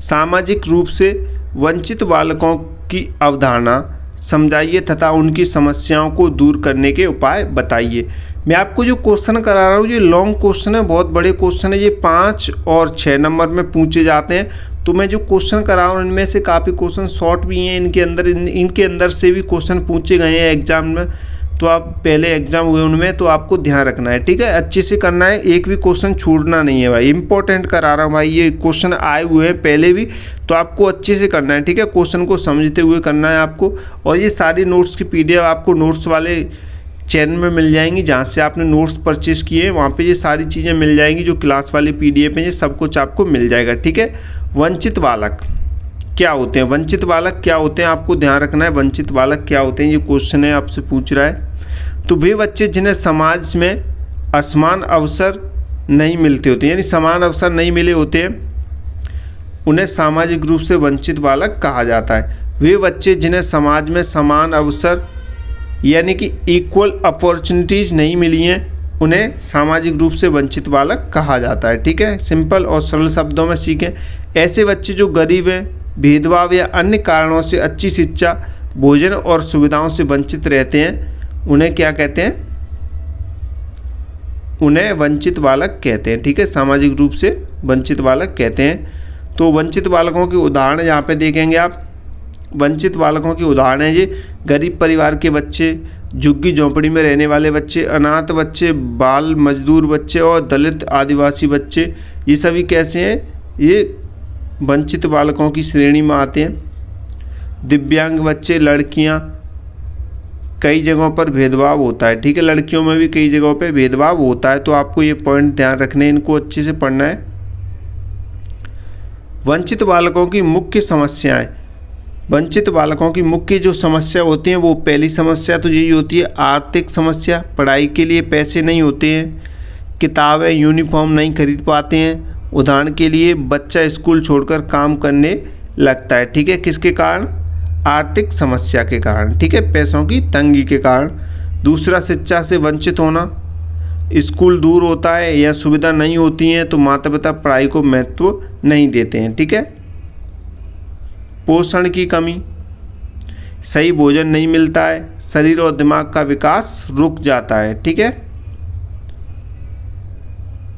सामाजिक रूप से वंचित बालकों की अवधारणा समझाइए तथा उनकी समस्याओं को दूर करने के उपाय बताइए। मैं आपको जो क्वेश्चन करा रहा हूँ ये लॉन्ग क्वेश्चन है, बहुत बड़े क्वेश्चन है। ये 5 और 6 नंबर में पूछे जाते हैं। तो मैं जो क्वेश्चन करा रहा हूँ इनमें से काफ़ी क्वेश्चन शॉर्ट भी हैं। इनके अंदर से भी क्वेश्चन पूछे गए हैं एग्जाम में। तो आप पहले एग्जाम हुए उनमें, तो आपको ध्यान रखना है। ठीक है, अच्छे से करना है, एक भी क्वेश्चन छूटना नहीं है भाई। इंपॉर्टेंट करा रहा हूँ भाई, ये क्वेश्चन आए हुए हैं पहले भी, तो आपको अच्छे से करना है। ठीक है, क्वेश्चन को समझते हुए करना है आपको। और ये सारी नोट्स की PDF आपको नोट्स वाले चैनल में मिल जाएंगी, जहाँ से आपने नोट्स परचेज़ किए हैं वहाँ पे ये सारी चीज़ें मिल जाएंगी। जो क्लास वाली PDF है ये सब कुछ आपको मिल जाएगा। ठीक है, वंचित बालक क्या होते हैं, वंचित बालक क्या होते हैं, आपको ध्यान रखना है। वंचित बालक क्या होते हैं, ये क्वेश्चन है आपसे पूछ रहा है। तो वे बच्चे जिन्हें समाज में असमान अवसर नहीं मिलते होते, यानी समान अवसर नहीं मिले होते हैं, उन्हें सामाजिक रूप से वंचित बालक कहा जाता है। वे बच्चे जिन्हें समाज में समान अवसर यानी कि इक्वल अपॉर्चुनिटीज़ नहीं मिली हैं, उन्हें सामाजिक रूप से वंचित बालक कहा जाता है। ठीक है, सिंपल और सरल शब्दों में सीखें। ऐसे बच्चे जो गरीब हैं, भेदभाव या अन्य कारणों से अच्छी शिक्षा, भोजन और सुविधाओं से वंचित रहते हैं, उन्हें क्या कहते हैं, उन्हें वंचित बालक कहते हैं। ठीक है, सामाजिक रूप से वंचित बालक कहते हैं। तो वंचित बालकों के उदाहरण यहाँ पे देखेंगे आप। वंचित बालकों के उदाहरण हैं ये गरीब परिवार के बच्चे, झुग्गी झोंपड़ी में रहने वाले बच्चे, अनाथ बच्चे, बाल मजदूर बच्चे और दलित आदिवासी बच्चे, ये सभी कैसे हैं, ये वंचित बालकों की श्रेणी में आते हैं। दिव्यांग बच्चे, लड़कियां, कई जगहों पर भेदभाव होता है, ठीक है, लड़कियों में भी कई जगहों पे भेदभाव होता है, तो आपको ये पॉइंट ध्यान रखने, इनको अच्छे से पढ़ना है। वंचित बालकों की मुख्य समस्याएं, वंचित बालकों की मुख्य जो समस्या होती हैं वो पहली समस्या तो यही होती है आर्थिक समस्या, पढ़ाई के लिए पैसे नहीं होते हैं, किताबें यूनिफॉर्म नहीं खरीद पाते हैं। उदाहरण के लिए बच्चा स्कूल छोड़कर काम करने लगता है, ठीक है, किसके कारण, आर्थिक समस्या के कारण, ठीक है, पैसों की तंगी के कारण। दूसरा, शिक्षा से वंचित होना, स्कूल दूर होता है या सुविधा नहीं होती हैं तो माता पिता पढ़ाई को महत्व नहीं देते हैं, ठीक है। पोषण की कमी, सही भोजन नहीं मिलता है, शरीर और दिमाग का विकास रुक जाता है, ठीक है।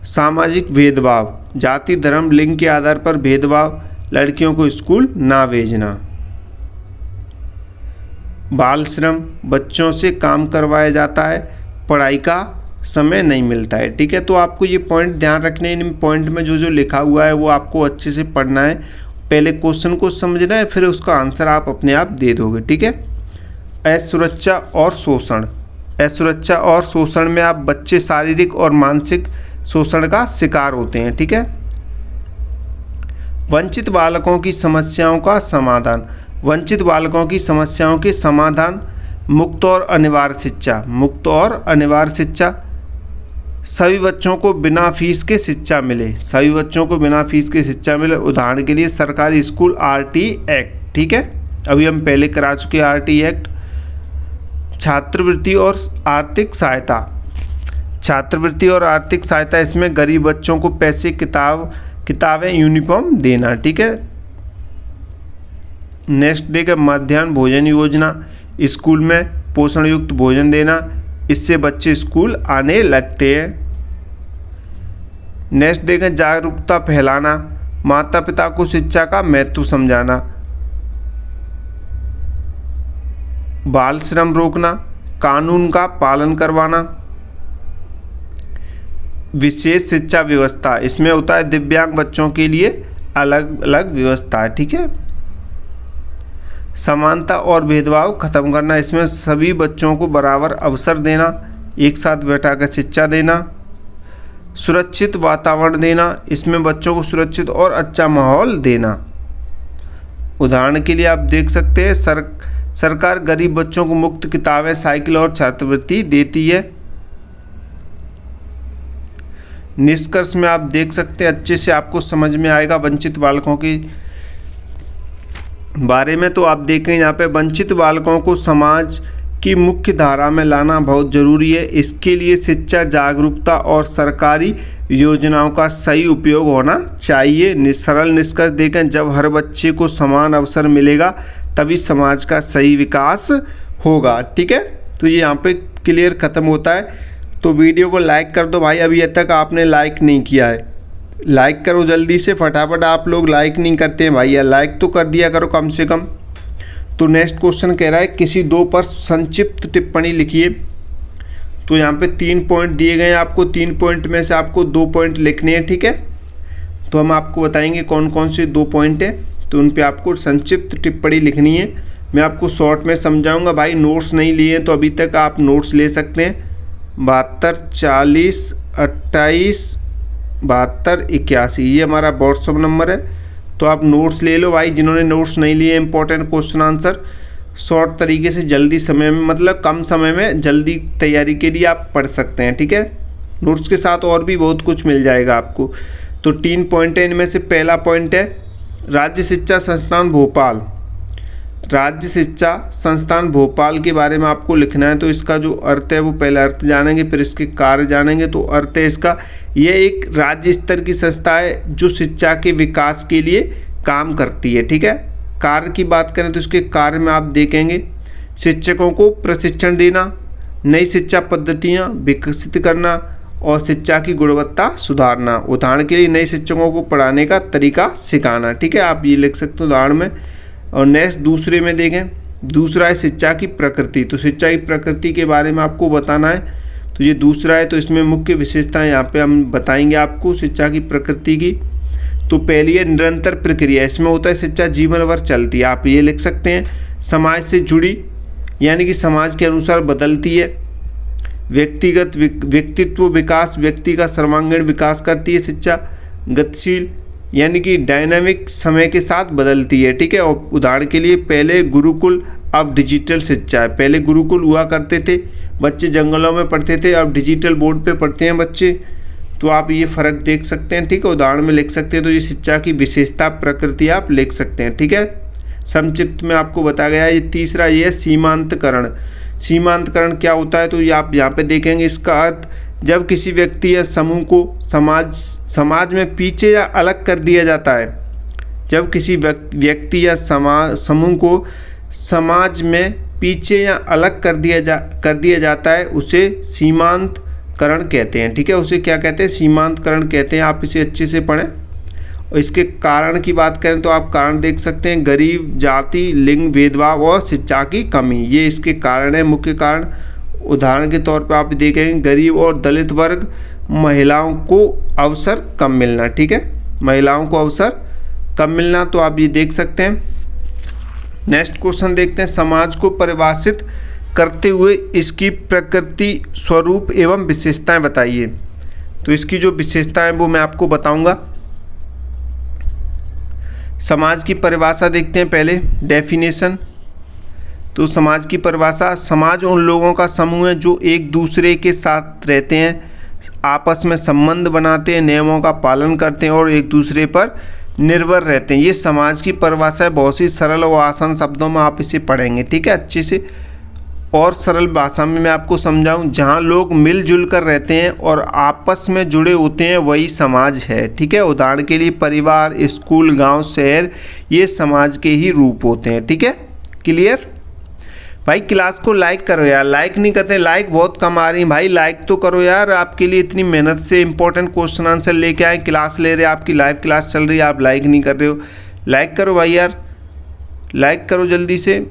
सामाजिक भेदभाव, जाति धर्म लिंग के आधार पर भेदभाव, लड़कियों को स्कूल ना भेजना। बाल श्रम, बच्चों से काम करवाया जाता है, पढ़ाई का समय नहीं मिलता है, ठीक है। तो आपको ये पॉइंट ध्यान रखने, इन पॉइंट में जो जो लिखा हुआ है वो आपको अच्छे से पढ़ना है, पहले क्वेश्चन को समझना है, फिर उसका आंसर आप अपने आप दे दोगे, ठीक है। असुरक्षा और शोषण, असुरक्षा और शोषण में आप बच्चे शारीरिक और मानसिक शोषण का शिकार होते हैं, ठीक है। वंचित बालकों की समस्याओं का समाधान, वंचित बालकों की समस्याओं के समाधान, मुक्त और अनिवार्य शिक्षा, मुक्त और अनिवार्य शिक्षा, सभी बच्चों को बिना फीस के शिक्षा मिले, सभी बच्चों को बिना फीस के शिक्षा मिले। उदाहरण के लिए सरकारी स्कूल आरटी एक्ट, ठीक है, अभी हम पहले करा चुके आरटी एक्ट। छात्रवृत्ति और आर्थिक सहायता, छात्रवृत्ति और आर्थिक सहायता, इसमें गरीब बच्चों को पैसे, किताबें यूनिफॉर्म देना, ठीक है। नेक्स्ट देखें मध्याह्न भोजन योजना, स्कूल में पोषण युक्त भोजन देना, इससे बच्चे स्कूल आने लगते हैं। नेक्स्ट देखें जागरूकता फैलाना, माता पिता को शिक्षा का महत्व समझाना। बाल श्रम रोकना, कानून का पालन करवाना। विशेष शिक्षा व्यवस्था, इसमें होता है दिव्यांग बच्चों के लिए अलग अलग व्यवस्था है, ठीक है। समानता और भेदभाव खत्म करना, इसमें सभी बच्चों को बराबर अवसर देना, एक साथ बैठाकर शिक्षा देना। सुरक्षित वातावरण देना, इसमें बच्चों को सुरक्षित और अच्छा माहौल देना। उदाहरण के लिए आप देख सकते हैं सरकार गरीब बच्चों को मुफ्त किताबें, साइकिल और छात्रवृत्ति देती है। निष्कर्ष में आप देख सकते हैं, अच्छे से आपको समझ में आएगा वंचित बालकों की बारे में। तो आप देखें यहाँ पे वंचित बालकों को समाज की मुख्य धारा में लाना बहुत ज़रूरी है। इसके लिए शिक्षा, जागरूकता और सरकारी योजनाओं का सही उपयोग होना चाहिए। सरल निष्कर्ष देखें, जब हर बच्चे को समान अवसर मिलेगा तभी समाज का सही विकास होगा, ठीक है। तो ये यहाँ पे क्लियर ख़त्म होता है। तो वीडियो को लाइक कर दो भाई, अभी तक आपने लाइक नहीं किया है, लाइक करो जल्दी से, फटाफट। आप लोग लाइक नहीं करते हैं भाई, यार लाइक तो कर दिया करो कम से कम। तो नेक्स्ट क्वेश्चन कह रहा है किसी दो पर संक्षिप्त टिप्पणी लिखिए। तो यहाँ पे 3 पॉइंट दिए गए हैं आपको, 3 पॉइंट में से आपको 2 पॉइंट लिखने हैं, ठीक है। तो हम आपको बताएंगे कौन कौन से 2 पॉइंट हैं, तो उन पे आपको संक्षिप्त टिप्पणी लिखनी है। मैं आपको शॉर्ट में समझाऊंगा भाई, नोट्स नहीं लिए तो अभी तक आप नोट्स ले सकते हैं। 72 40 28 72 81 ये हमारा व्हाट्सअप नंबर है। तो आप नोट्स ले लो भाई, जिन्होंने नोट्स नहीं लिए, इंपॉर्टेंट क्वेश्चन आंसर शॉर्ट तरीके से जल्दी समय में, मतलब कम समय में जल्दी तैयारी के लिए आप पढ़ सकते हैं, ठीक है। नोट्स के साथ और भी बहुत कुछ मिल जाएगा आपको। तो 3 पॉइंट है, इनमें से पहला पॉइंट है राज्य शिक्षा संस्थान भोपाल। राज्य शिक्षा संस्थान भोपाल के बारे में आपको लिखना है। तो इसका जो अर्थ है वो पहले अर्थ जानेंगे, फिर इसके कार्य जानेंगे। तो अर्थ है इसका, ये एक राज्य स्तर की संस्था है जो शिक्षा के विकास के लिए काम करती है, ठीक है। कार्य की बात करें तो इसके कार्य में आप देखेंगे शिक्षकों को प्रशिक्षण देना, नई शिक्षा पद्धतियाँ विकसित करना और शिक्षा की गुणवत्ता सुधारना। उदाहरण के लिए नए शिक्षकों को पढ़ाने का तरीका सिखाना, ठीक है, आप ये लिख सकते हो उदाहरण में। और नेक्स्ट दूसरे में देखें, दूसरा है शिक्षा की प्रकृति। तो शिक्षा की प्रकृति के बारे में आपको बताना है, तो ये दूसरा है। तो इसमें मुख्य विशेषताएं यहाँ पे हम बताएंगे आपको शिक्षा की प्रकृति की। तो पहली है निरंतर प्रक्रिया, इसमें होता है शिक्षा जीवन भर चलती है, आप ये लिख सकते हैं। समाज से जुड़ी, यानी कि समाज के अनुसार बदलती है। व्यक्तिगत व्यक्तित्व विकास, व्यक्ति का सर्वांगीण विकास करती है शिक्षा। गतिशील, यानी कि डायनामिक, समय के साथ बदलती है, ठीक है। और उदाहरण के लिए पहले गुरुकुल, अब डिजिटल शिक्षा है। पहले गुरुकुल हुआ करते थे, बच्चे जंगलों में पढ़ते थे, अब डिजिटल बोर्ड पे पढ़ते हैं बच्चे। तो आप ये फ़र्क देख सकते हैं, ठीक है, उदाहरण में लिख सकते हैं। तो ये शिक्षा की विशेषता प्रकृति आप लिख सकते हैं, ठीक है। संक्षिप्त में आपको बताया गया है। ये तीसरा ये है सीमांतकरण। सीमांतकरण क्या होता है, तो ये आप यहाँ पे देखेंगे। इसका अर्थ जब किसी व्यक्ति या समूह को समाज में पीछे या अलग कर दिया जाता है। जब किसी व्यक्ति या समूह को समाज में पीछे या अलग कर दिया जाता है, उसे सीमांतकरण कहते हैं, ठीक है। उसे क्या कहते हैं, सीमांतकरण कहते हैं। आप इसे अच्छे से पढ़ें। और इसके कारण की बात करें तो आप कारण देख सकते हैं, गरीब, जाति, लिंग भेदभाव और शिक्षा की कमी, ये इसके कारण है, मुख्य कारण। उदाहरण के तौर पर आप देखेंगे गरीब और दलित वर्ग, महिलाओं को अवसर कम मिलना, ठीक है, महिलाओं को अवसर कम मिलना। तो आप ये देख सकते हैं। नेक्स्ट क्वेश्चन देखते हैं। समाज को परिभाषित करते हुए इसकी प्रकृति, स्वरूप एवं विशेषताएं बताइए। तो इसकी जो विशेषताएं वो मैं आपको बताऊंगा। समाज की परिभाषा देखते हैं पहले, डेफिनेशन। तो समाज की परिभाषा, समाज उन लोगों का समूह है जो एक दूसरे के साथ रहते हैं, आपस में संबंध बनाते हैं, नियमों का पालन करते हैं और एक दूसरे पर निर्भर रहते हैं। ये समाज की परिभाषा है। बहुत ही सरल और आसान शब्दों में आप इसे पढ़ेंगे, ठीक है, अच्छे से। और सरल भाषा में मैं आपको समझाऊं, जहां लोग मिलजुल कर रहते हैं और आपस में जुड़े होते हैं, वही समाज है, ठीक है। उदाहरण के लिए परिवार, स्कूल, गांव, शहर, ये समाज के ही रूप होते हैं, ठीक है। क्लियर भाई? क्लास को लाइक करो यार, लाइक नहीं करते, लाइक बहुत कम आ रही है भाई, लाइक तो करो यार। आपके लिए इतनी मेहनत से इंपॉर्टेंट क्वेश्चन आंसर लेके आए, क्लास ले रहे हैं, आपकी लाइव क्लास चल रही है, आप लाइक नहीं कर रहे हो। लाइक करो भाई यार, लाइक करो, जल्दी से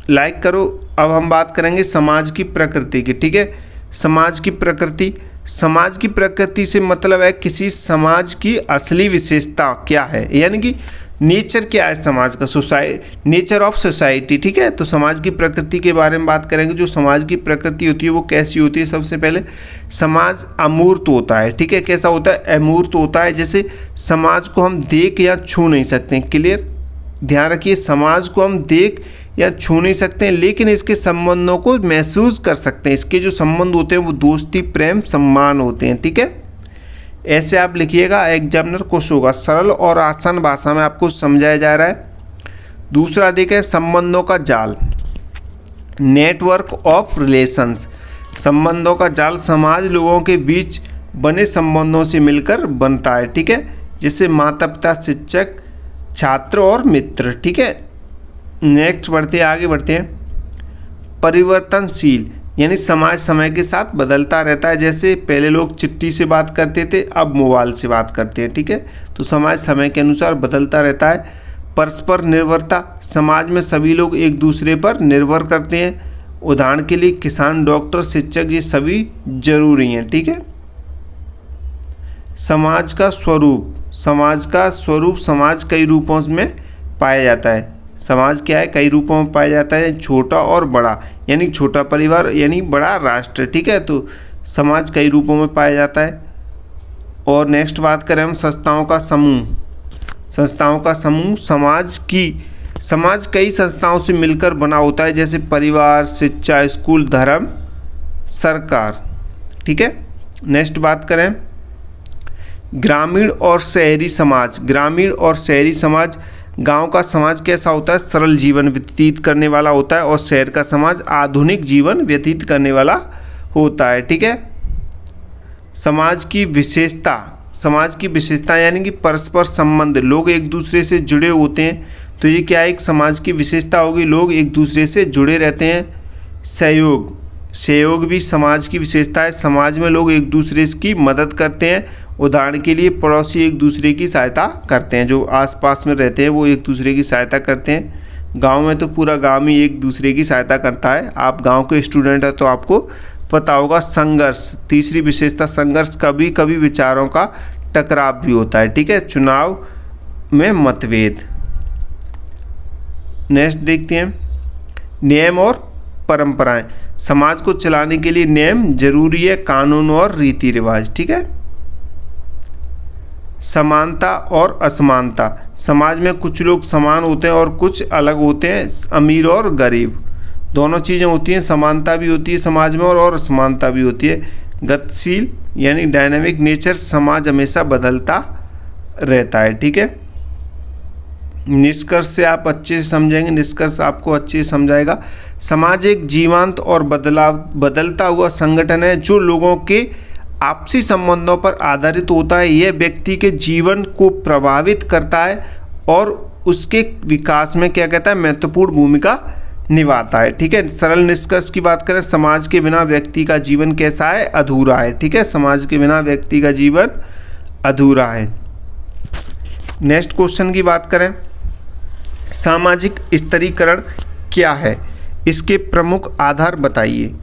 लाइक करो। अब हम बात करेंगे समाज की प्रकृति की, ठीक है। समाज की प्रकृति, समाज की प्रकृति से मतलब है किसी समाज की असली विशेषता क्या है, यानी कि नेचर क्या है समाज का, नेचर ऑफ सोसाइटी, ठीक है। तो समाज की प्रकृति के बारे में बात करेंगे। जो समाज की प्रकृति होती है वो कैसी होती है? सबसे पहले समाज अमूर्त होता है, ठीक है। कैसा होता है? अमूर्त होता है। जैसे समाज को हम देख या छू नहीं सकते। क्लियर, ध्यान रखिए, समाज को हम देख या छू नहीं सकते हैं, लेकिन इसके संबंधों को महसूस कर सकते हैं। इसके जो संबंध होते हैं वो दोस्ती, प्रेम, सम्मान होते हैं, ठीक है। ऐसे आप लिखिएगा, एग्जामिनर खुश होगा। सरल और आसान भाषा में आपको समझाया जा रहा है। दूसरा देखें, संबंधों का जाल, नेटवर्क ऑफ रिलेशंस। संबंधों का जाल समाज लोगों के बीच बने संबंधों से मिलकर बनता है, ठीक है। जैसे माता पिता, शिक्षक, छात्र और मित्र, ठीक है। नेक्स्ट बढ़ते हैं, आगे बढ़ते हैं। परिवर्तनशील, यानी समाज समय के साथ बदलता रहता है। जैसे पहले लोग चिट्ठी से बात करते थे, अब मोबाइल से बात करते हैं, ठीक है। तो समाज समय के अनुसार बदलता रहता है। परस्पर निर्भरता, समाज में सभी लोग एक दूसरे पर निर्भर करते हैं। उदाहरण के लिए किसान, डॉक्टर, शिक्षक, ये सभी जरूरी हैं, ठीक है। समाज का स्वरूप, समाज का स्वरूप, समाज कई रूपों में पाया जाता है। समाज क्या है? कई रूपों में पाया जाता है। छोटा और बड़ा, यानी छोटा परिवार यानी बड़ा राष्ट्र, ठीक है। तो समाज कई रूपों में पाया जाता है। और नेक्स्ट बात करें हम संस्थाओं का समूह। संस्थाओं का समूह, समाज कई संस्थाओं से मिलकर बना होता है, जैसे परिवार, शिक्षा, स्कूल, धर्म, सरकार, ठीक है। नेक्स्ट बात करें ग्रामीण और शहरी समाज। ग्रामीण और शहरी समाज, गांव का समाज कैसा होता है? सरल जीवन व्यतीत करने वाला होता है, और शहर का समाज आधुनिक जीवन व्यतीत करने वाला होता है, ठीक है। समाज की विशेषता, समाज की विशेषता यानी कि परस्पर संबंध, लोग एक दूसरे से जुड़े होते हैं। तो ये क्या एक समाज की विशेषता होगी? लोग एक दूसरे से जुड़े रहते हैं। सहयोग, सहयोग भी समाज की विशेषता है। समाज में लोग एक दूसरे की मदद करते हैं। उदाहरण के लिए पड़ोसी एक दूसरे की सहायता करते हैं, जो आसपास में रहते हैं वो एक दूसरे की सहायता करते हैं। गांव में तो पूरा गांव ही एक दूसरे की सहायता करता है। आप गांव के स्टूडेंट हैं तो आपको पता होगा। संघर्ष, तीसरी विशेषता संघर्ष, कभी कभी विचारों का टकराव भी होता है, ठीक है। चुनाव में मतभेद। नेक्स्ट देखते हैं, नियम और परंपराएं। समाज को चलाने के लिए नियम जरूरी है, कानून और रीति रिवाज, ठीक है। समानता और असमानता, समाज में कुछ लोग समान होते हैं और कुछ अलग होते हैं, अमीर और गरीब, दोनों चीज़ें होती हैं। समानता भी होती है समाज में और असमानता भी होती है। गतिशील यानी डायनामिक नेचर, समाज हमेशा बदलता रहता है, ठीक है। निष्कर्ष से आप अच्छे से समझेंगे, निष्कर्ष आपको अच्छे से समझाएगा। समाज एक जीवंत और बदलता हुआ संगठन है जो लोगों के आपसी संबंधों पर आधारित होता है। यह व्यक्ति के जीवन को प्रभावित करता है और उसके विकास में क्या कहता है, महत्वपूर्ण भूमिका निभाता है, ठीक है। सरल निष्कर्ष की बात करें, समाज के बिना व्यक्ति का जीवन कैसा है, अधूरा है, ठीक है। समाज के बिना व्यक्ति का जीवन अधूरा है। नेक्स्ट क्वेश्चन की बात करें, सामाजिक स्तरीकरण क्या है, इसके प्रमुख आधार बताइए।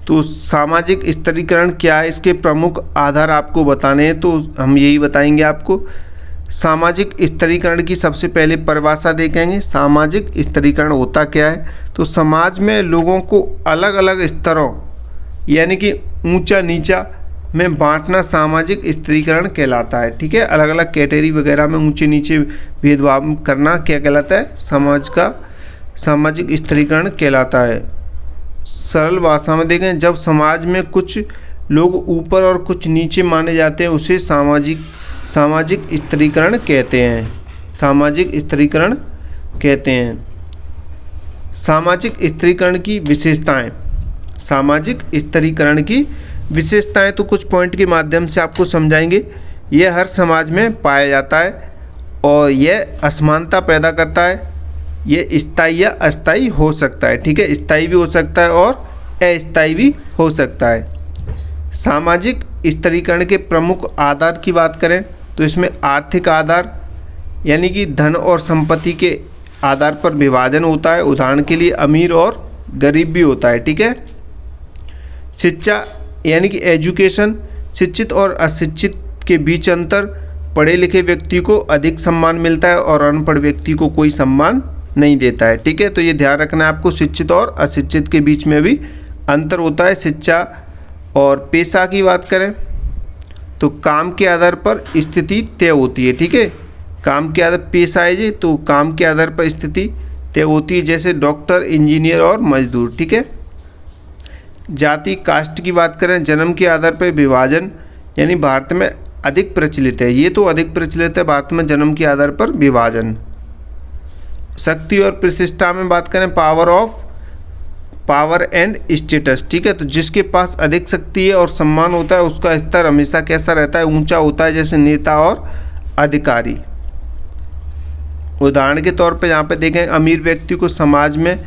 तो सामाजिक स्तरीकरण क्या है, इसके प्रमुख आधार आपको बताने हैं, तो हम यही बताएंगे आपको। सामाजिक स्तरीकरण की सबसे पहले परिभाषा देखेंगे। सामाजिक स्तरीकरण होता क्या है, तो समाज में लोगों को अलग अलग स्तरों यानी कि ऊंचा नीचा में बांटना सामाजिक स्तरीकरण कहलाता है, ठीक है। अलग अलग कैटेगरी वगैरह में ऊंचे नीचे भेदभाव करना क्या कहलाता है, समाज का सामाजिक स्तरीकरण कहलाता है। सरल भाषा में देखें, जब समाज में कुछ लोग ऊपर और कुछ नीचे माने जाते हैं उसे सामाजिक स्तरीकरण कहते हैं। सामाजिक स्तरीकरण कहते हैं। सामाजिक स्तरीकरण की विशेषताएं। सामाजिक स्तरीकरण की विशेषताएं तो कुछ पॉइंट के माध्यम से आपको समझाएंगे। यह हर समाज में पाया जाता है और यह असमानता पैदा करता है। यह स्थायी या अस्थायी हो सकता है, ठीक है। स्थायी भी हो सकता है और अस्थायी भी हो सकता है। सामाजिक स्तरीकरण के प्रमुख आधार की बात करें तो इसमें आर्थिक आधार यानी कि धन और संपत्ति के आधार पर विभाजन होता है। उदाहरण के लिए अमीर और गरीब भी होता है, ठीक है। शिक्षा यानी कि एजुकेशन, शिक्षित और अशिक्षित के बीच अंतर, पढ़े लिखे व्यक्ति को अधिक सम्मान मिलता है और अनपढ़ व्यक्ति को कोई सम्मान नहीं देता है, ठीक है। तो ये ध्यान रखना है आपको, शिक्षित और अशिक्षित के बीच में भी अंतर होता है। शिक्षा और पेशा की बात करें तो काम के आधार पर स्थिति तय होती है, ठीक है। काम के आधार पेशा है जी, तो काम के आधार पर स्थिति तय होती है, जैसे डॉक्टर, इंजीनियर और मजदूर, ठीक है। जाति कास्ट की बात करें, जन्म के आधार पर विभाजन यानी भारत में अधिक प्रचलित है, ये तो अधिक प्रचलित है भारत में जन्म के आधार पर विभाजन। शक्ति और प्रतिष्ठा में बात करें, पावर एंड स्टेटस, ठीक है। तो जिसके पास अधिक शक्ति है और सम्मान होता है उसका स्तर हमेशा कैसा रहता है, ऊंचा होता है, जैसे नेता और अधिकारी। उदाहरण के तौर पे यहाँ पे देखें, अमीर व्यक्ति को समाज में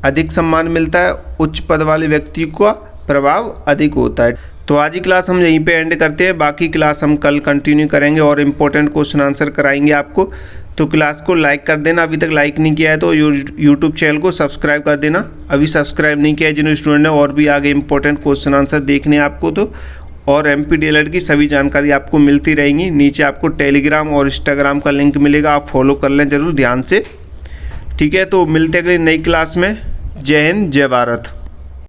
अधिक सम्मान मिलता है, उच्च पद वाले व्यक्ति का प्रभाव अधिक होता है। तो आज की क्लास हम यहीं पे एंड करते हैं, बाकी क्लास हम कल कंटिन्यू करेंगे और इम्पोर्टेंट क्वेश्चन आंसर कराएंगे आपको। तो क्लास को लाइक कर देना, अभी तक लाइक नहीं किया है तो यूट्यूब चैनल को सब्सक्राइब कर देना, अभी सब्सक्राइब नहीं किया है जिन स्टूडेंट ने, और भी आगे इंपॉर्टेंट क्वेश्चन आंसर देखने हैं आपको तो, और MPDLED की सभी जानकारी आपको मिलती रहेंगी। नीचे आपको टेलीग्राम और इंस्टाग्राम का लिंक मिलेगा, आप फॉलो कर लें जरूर ध्यान से, ठीक है। तो मिलते अगली नई क्लास में। जय हिंद, जय भारत।